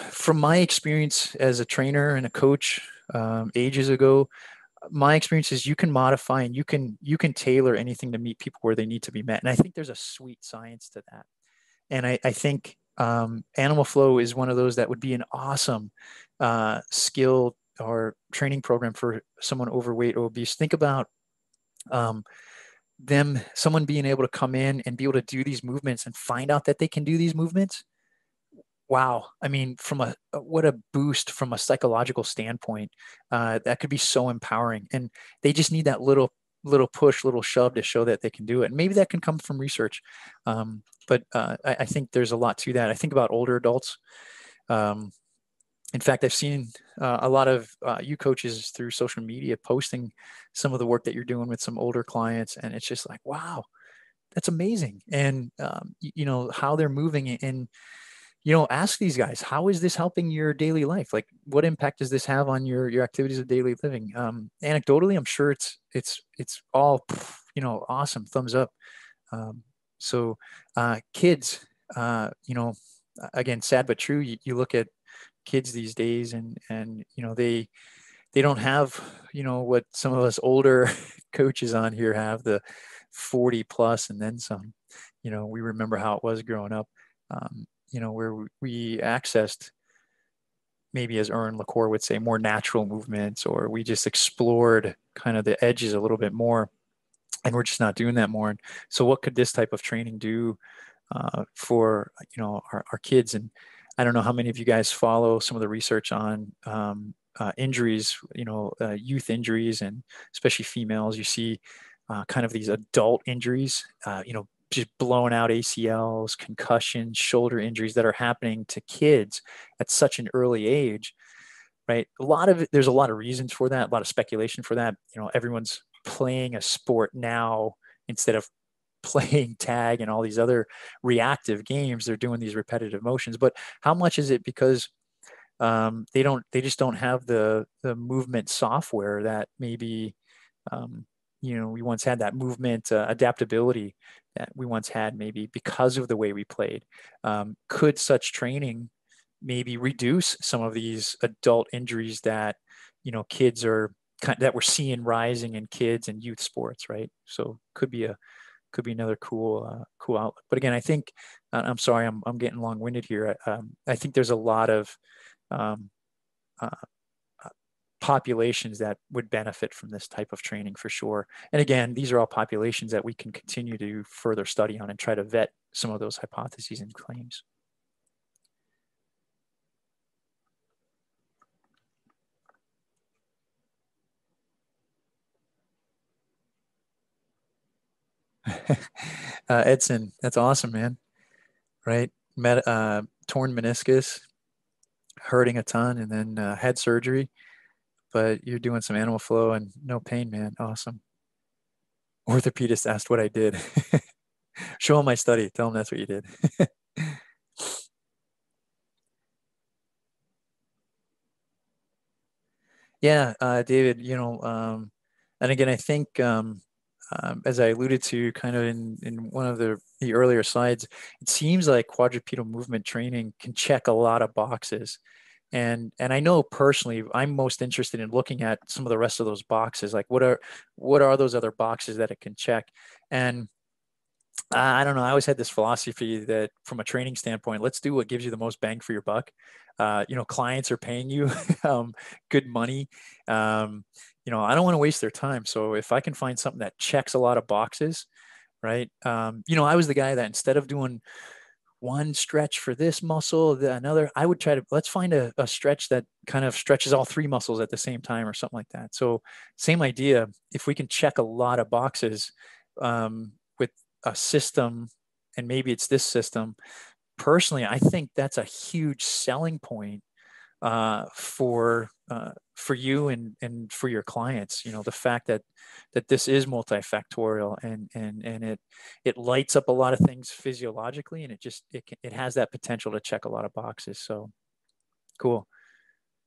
B: from my experience as a trainer and a coach ages ago, my experience is you can modify and you can tailor anything to meet people where they need to be met. And I think there's a sweet science to that. And I think Animal Flow is one of those that would be an awesome skill or training program for someone overweight or obese. Think about someone being able to come in and be able to do these movements and find out that they can do these movements. Wow. I mean, what a boost from a psychological standpoint. That could be so empowering. And they just need that little push, little shove to show that they can do it. And maybe that can come from research. But I think there's a lot to that. I think about older adults. In fact, I've seen a lot of you coaches through social media posting some of the work that you're doing with some older clients. And it's just like, wow, that's amazing. And, you know, how they're moving. And you know, ask these guys, how is this helping your daily life? Like, what impact does this have on your activities of daily living? Anecdotally, I'm sure it's all, you know, awesome, thumbs up. So kids, you know, again, sad but true. You look at kids these days, and you know, they don't have, you know, what some of us older coaches on here have, the 40 plus and then some. You know, we remember how it was growing up. You know, where we accessed, maybe as Ern LaCour would say, more natural movements, or we just explored kind of the edges a little bit more, and we're just not doing that more. And so what could this type of training do for, you know, our kids? And I don't know how many of you guys follow some of the research on injuries, you know, youth injuries, and especially females. You see kind of these adult injuries, you know, just blown out ACLs, concussions, shoulder injuries that are happening to kids at such an early age, right? There's a lot of reasons for that, a lot of speculation for that. You know, everyone's playing a sport now instead of playing tag and all these other reactive games. They're doing these repetitive motions. But how much is it because they just don't have the movement software that maybe you know, we once had, that movement adaptability that we once had, maybe because of the way we played. Could such training maybe reduce some of these adult injuries that, you know, kids that we're seeing rising in kids and youth sports, right? So could be another cool outlook. But again, I think, I'm sorry, I'm getting long-winded here. I think there's a lot of populations that would benefit from this type of training for sure. And again, these are all populations that we can continue to further study on and try to vet some of those hypotheses and claims. Edson, that's awesome, man. Right? Torn meniscus, hurting a ton, and then had surgery, but you're doing some animal flow and no pain, man. Awesome. Orthopedist asked what I did. Show him my study. Tell him that's what you did. Yeah, David, and again, I think as I alluded to kind of in one of the earlier slides, it seems like quadrupedal movement training can check a lot of boxes. And I know personally, I'm most interested in looking at some of the rest of those boxes. Like what are those other boxes that it can check? And I don't know. I always had this philosophy that from a training standpoint, let's do what gives you the most bang for your buck. Clients are paying you good money. I don't want to waste their time. So if I can find something that checks a lot of boxes, right? I was the guy that instead of doing one stretch for this muscle, another, I would try to, let's find a stretch that kind of stretches all three muscles at the same time or something like that. So same idea, if we can check a lot of boxes with a system, and maybe it's this system, personally, I think that's a huge selling point for you and for your clients. The fact that this is multifactorial and it lights up a lot of things physiologically, and it has that potential to check a lot of boxes. So cool.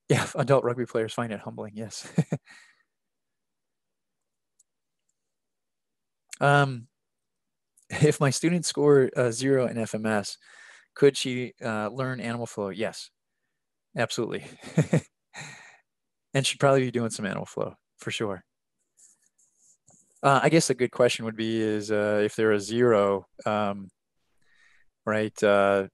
B: Yeah, adult rugby players find it humbling. Yes. If my students score 0 in FMS, could she learn animal flow? Yes, absolutely. And should probably be doing some animal flow for sure. I guess a good question would be is if they're a 0, right? And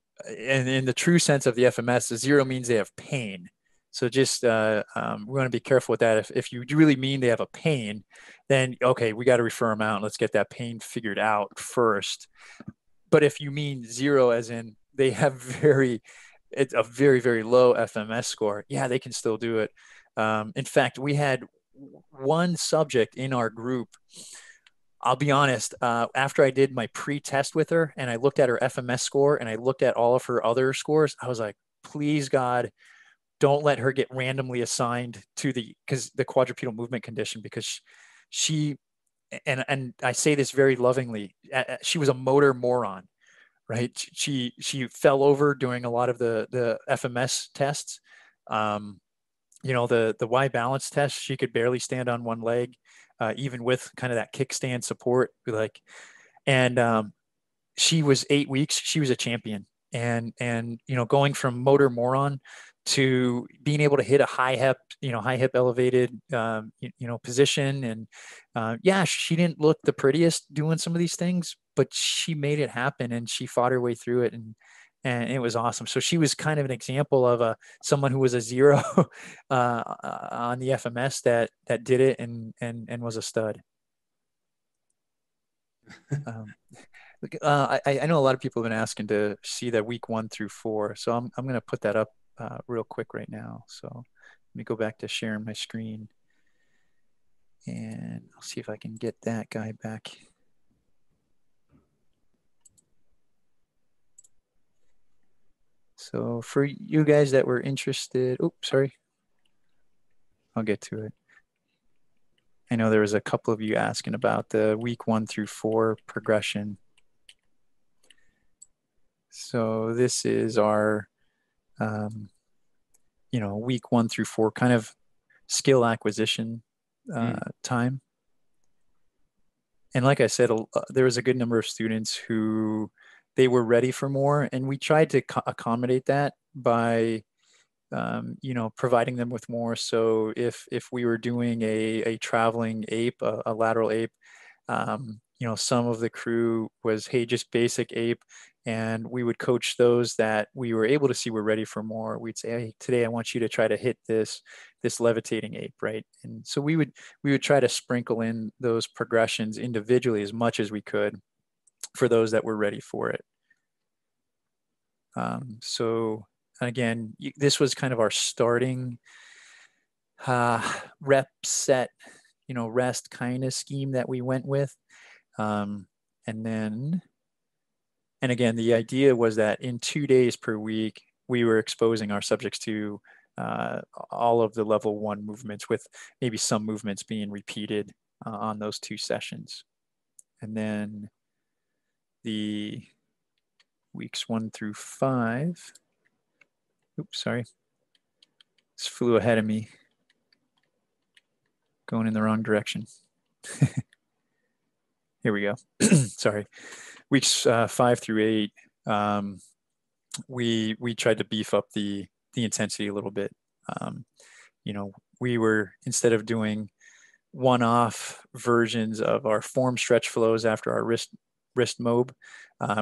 B: in the true sense of the FMS, the 0 means they have pain. So just we want to be careful with that. If you really mean they have a pain, then okay, we got to refer them out and let's get that pain figured out first. But if you mean 0 as in they have it's a very, very low FMS score, yeah, they can still do it. In fact, we had one subject in our group. I'll be honest, after I did my pre-test with her and I looked at her FMS score and I looked at all of her other scores, I was like, please God, don't let her get randomly assigned to the quadrupedal movement condition, because she, and I say this very lovingly, she was a motor moron, right? She fell over doing a lot of the FMS tests. The Y balance test, she could barely stand on one leg, even with kind of that kickstand support. And she was 8 weeks. She was a champion, and going from motor moron to being able to hit a high hip elevated, position. And yeah, she didn't look the prettiest doing some of these things, but she made it happen and she fought her way through it. And it was awesome. So she was kind of an example of someone who was a 0 on the FMS that did it and was a stud. I know a lot of people have been asking to see that week 1 through 4. So I'm going to put that up real quick right now. So let me go back to sharing my screen and I'll see if I can get that guy back. So for you guys that were interested, oops, sorry. I'll get to it. I know there was a couple of you asking about the week 1 through 4 progression. So this is our, week 1 through 4 kind of skill acquisition time. And like I said, there was a good number of students who they were ready for more, and we tried to accommodate that by providing them with more. So if we were doing a traveling ape, a lateral ape, some of the crew was, hey, just basic ape, And we would coach those that we were able to see were ready for more. We'd say, hey, today I want you to try to hit this levitating ape, right? And so we would try to sprinkle in those progressions individually as much as we could for those that were ready for it. So again, this was kind of our starting rep set, rest kind of scheme that we went with. And again, the idea was that in 2 days per week, we were exposing our subjects to all of the level 1 movements, with maybe some movements being repeated on those 2 sessions. And then the weeks 1 through 5, oops, sorry, this flew ahead of me, going in the wrong direction. Here we go. Sorry. Weeks 5 through 8, we tried to beef up the intensity a little bit. We were, instead of doing one-off versions of our form stretch flows after our wrist mob,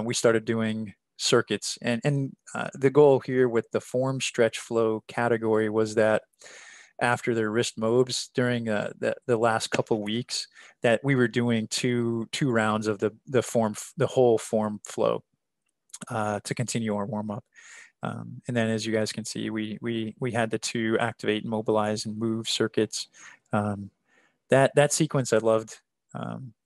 B: we started doing circuits. And the goal here with the form stretch flow category was that after their wrist mobs during the last couple of weeks, that we were doing two rounds of the whole form flow to continue our warm up. And then, as you guys can see, we had the 2 activate, mobilize, and move circuits. That sequence I loved,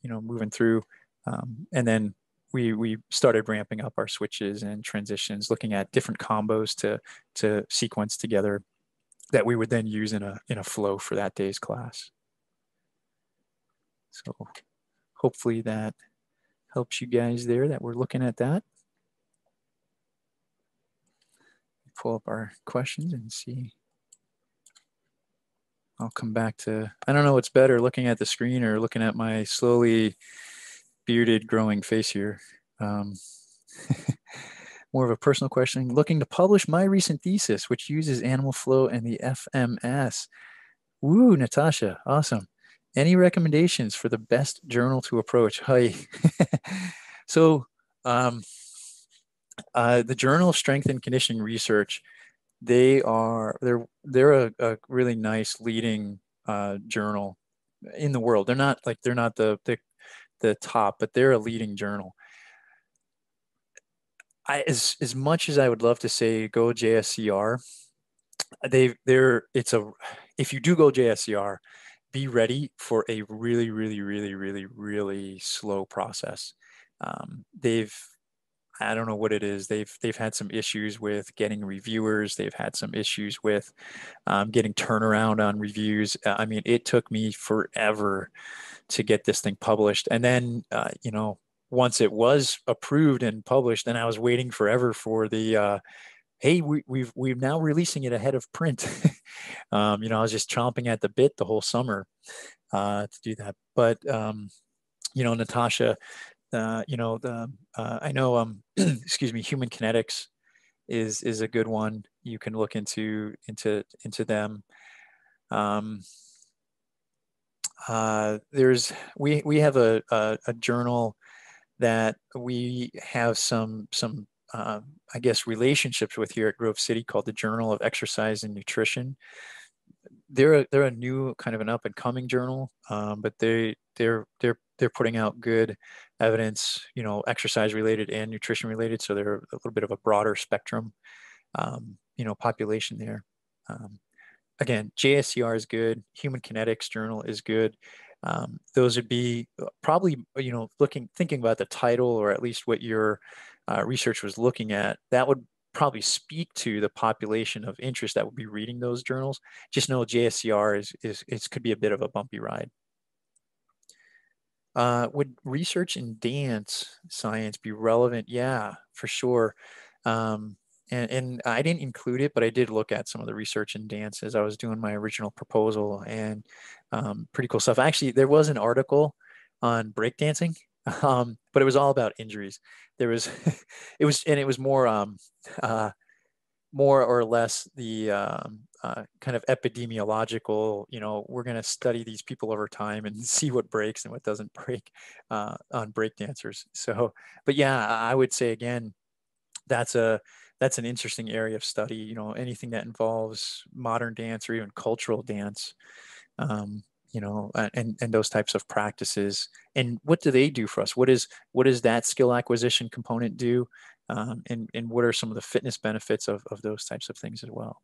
B: moving through. And then we started ramping up our switches and transitions, looking at different combos to sequence together that we would then use in a flow for that day's class. So hopefully that helps you guys there that we're looking at that. Pull up our questions and see. I'll come back to, I don't know what's better, looking at the screen or looking at my slowly bearded growing face here. More of a personal question. Looking to publish my recent thesis, which uses animal flow and the FMS. Woo, Natasha, awesome. Any recommendations for the best journal to approach? Hi. So the Journal of Strength and Conditioning Research, they're a really nice leading journal in the world. They're not the top, but they're a leading journal. As much as I would love to say go JSCR, if you do go JSCR, be ready for a really, really, really, really, really slow process. I don't know what it is. They've had some issues with getting reviewers. They've had some issues with getting turnaround on reviews. I mean, it took me forever to get this thing published. And then, once it was approved and published, then I was waiting forever for the, hey, we're now releasing it ahead of print. I was just chomping at the bit the whole summer to do that. But, Natasha, I know, excuse me, Human Kinetics is a good one. You can look into them. We have a journal that we have some I guess relationships with here at Grove City called the Journal of Exercise and Nutrition. They're a new kind of an up and coming journal, but they're putting out good evidence, exercise related and nutrition related. So they're a little bit of a broader spectrum, population there. Again, JSCR is good. Human Kinetics Journal is good. Those would be probably, thinking about the title, or at least what your research was looking at, that would probably speak to the population of interest that would be reading those journals. Just know JSCR could be a bit of a bumpy ride. Would research in dance science be relevant? Yeah, for sure. And I didn't include it, but I did look at some of the research in dance as I was doing my original proposal, and pretty cool stuff. Actually, there was an article on breakdancing, but it was all about injuries. There was, it was more or less the kind of epidemiological, we're going to study these people over time and see what breaks and what doesn't break on breakdancers. So, but yeah, I would say again, that's an interesting area of study. You know, anything that involves modern dance or even cultural dance, you know, and those types of practices. And what do they do for us? What does that skill acquisition component do? And what are some of the fitness benefits of those types of things as well?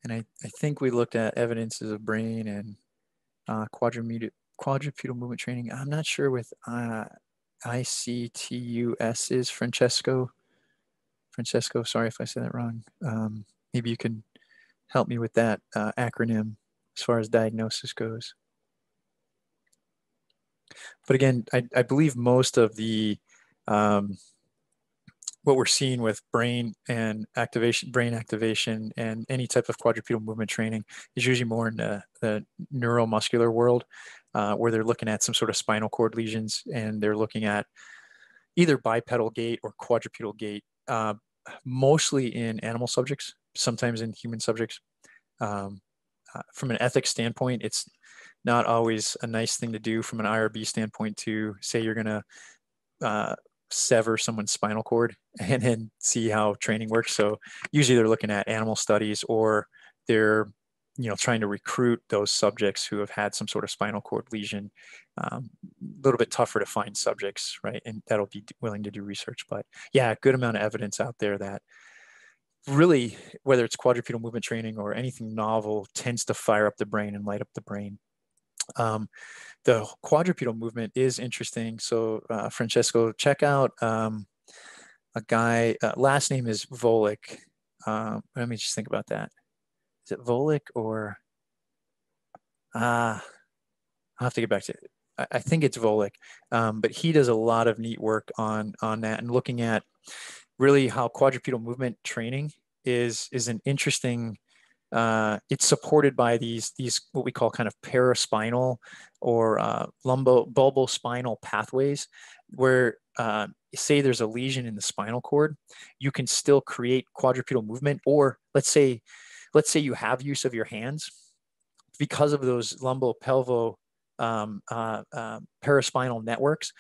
B: And I think we looked at evidences of brain and quadrupedal movement training. I'm not sure with ICTUS is Francesco. Francesco, sorry if I said that wrong. Maybe you can help me with that acronym as far as diagnosis goes. But again, I believe most of the what we're seeing with brain activation, and any type of quadrupedal movement training is usually more in the neuromuscular world, where they're looking at some sort of spinal cord lesions, and they're looking at either bipedal gait or quadrupedal gait, mostly in animal subjects, sometimes in human subjects. From an ethics standpoint, it's not always a nice thing to do from an IRB standpoint to say you're going to sever someone's spinal cord and then see how training works. So usually they're looking at animal studies, or they're, you know, trying to recruit those subjects who have had some sort of spinal cord lesion. A little bit tougher to find subjects, right? And that'll be willing to do research. But yeah, a good amount of evidence out there that really, whether it's quadrupedal movement training or anything novel, tends to fire up the brain and light up the brain. The quadrupedal movement is interesting. So Francesco, check out a guy, last name is Volek. Let me just think about that. Is it Volek or, I'll have to get back to it. I think it's Volek, but he does a lot of neat work on that, and looking at really how quadrupedal movement training is an interesting, it's supported by these what we call kind of paraspinal or bulbospinal pathways, where say there's a lesion in the spinal cord, you can still create quadrupedal movement. Or let's say you have use of your hands, because of those lumbopelvo paraspinal networks.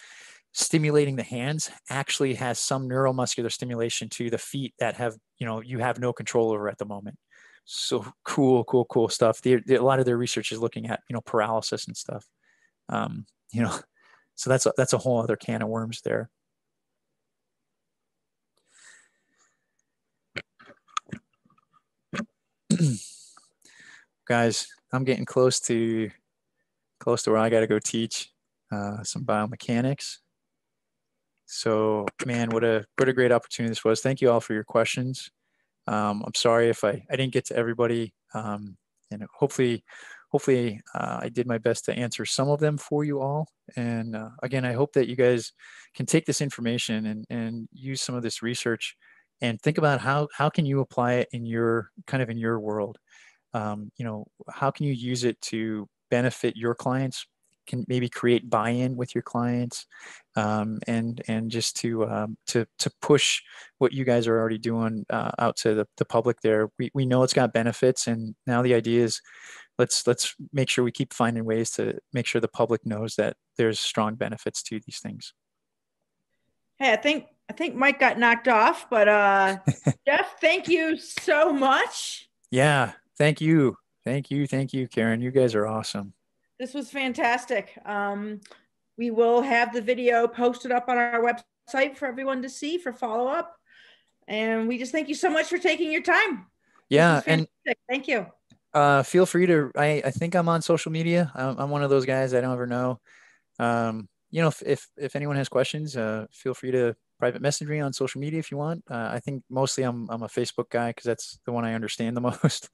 B: Stimulating the hands actually has some neuromuscular stimulation to the feet that have, you have no control over at the moment. So cool stuff. A lot of their research is looking at, paralysis and stuff. So that's a whole other can of worms there. Guys, I'm getting close to where I got to go teach some biomechanics. So, man, what a great opportunity this was. Thank you all for your questions. I'm sorry if I didn't get to everybody, and hopefully I did my best to answer some of them for you all. And again, I hope that you guys can take this information and use some of this research and think about how can you apply it in your world. How can you use it to benefit your clients, can maybe create buy-in with your clients, and just to push what you guys are already doing out to the public there. We know it's got benefits, and now the idea is let's make sure we keep finding ways to make sure the public knows that there's strong benefits to these things.
E: Hey, I think Mike got knocked off, but Jeff, thank you so much.
B: Yeah, thank you, Karen. You guys are awesome.
E: This was fantastic. We will have the video posted up on our website for everyone to see for follow-up. And we just thank you so much for taking your time.
B: Yeah, and
E: thank you.
B: Feel free to, I think I'm on social media. I'm one of those guys I don't ever know. If anyone has questions, feel free to private message me on social media if you want. I think mostly I'm a Facebook guy because that's the one I understand the most.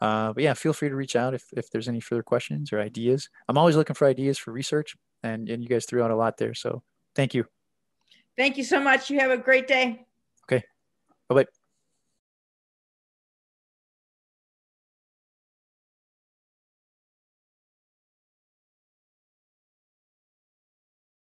B: But yeah, feel free to reach out if there's any further questions or ideas. I'm always looking for ideas for research, and you guys threw out a lot there. So thank you.
E: Thank you so much. You have a great day.
B: Okay. Bye-bye.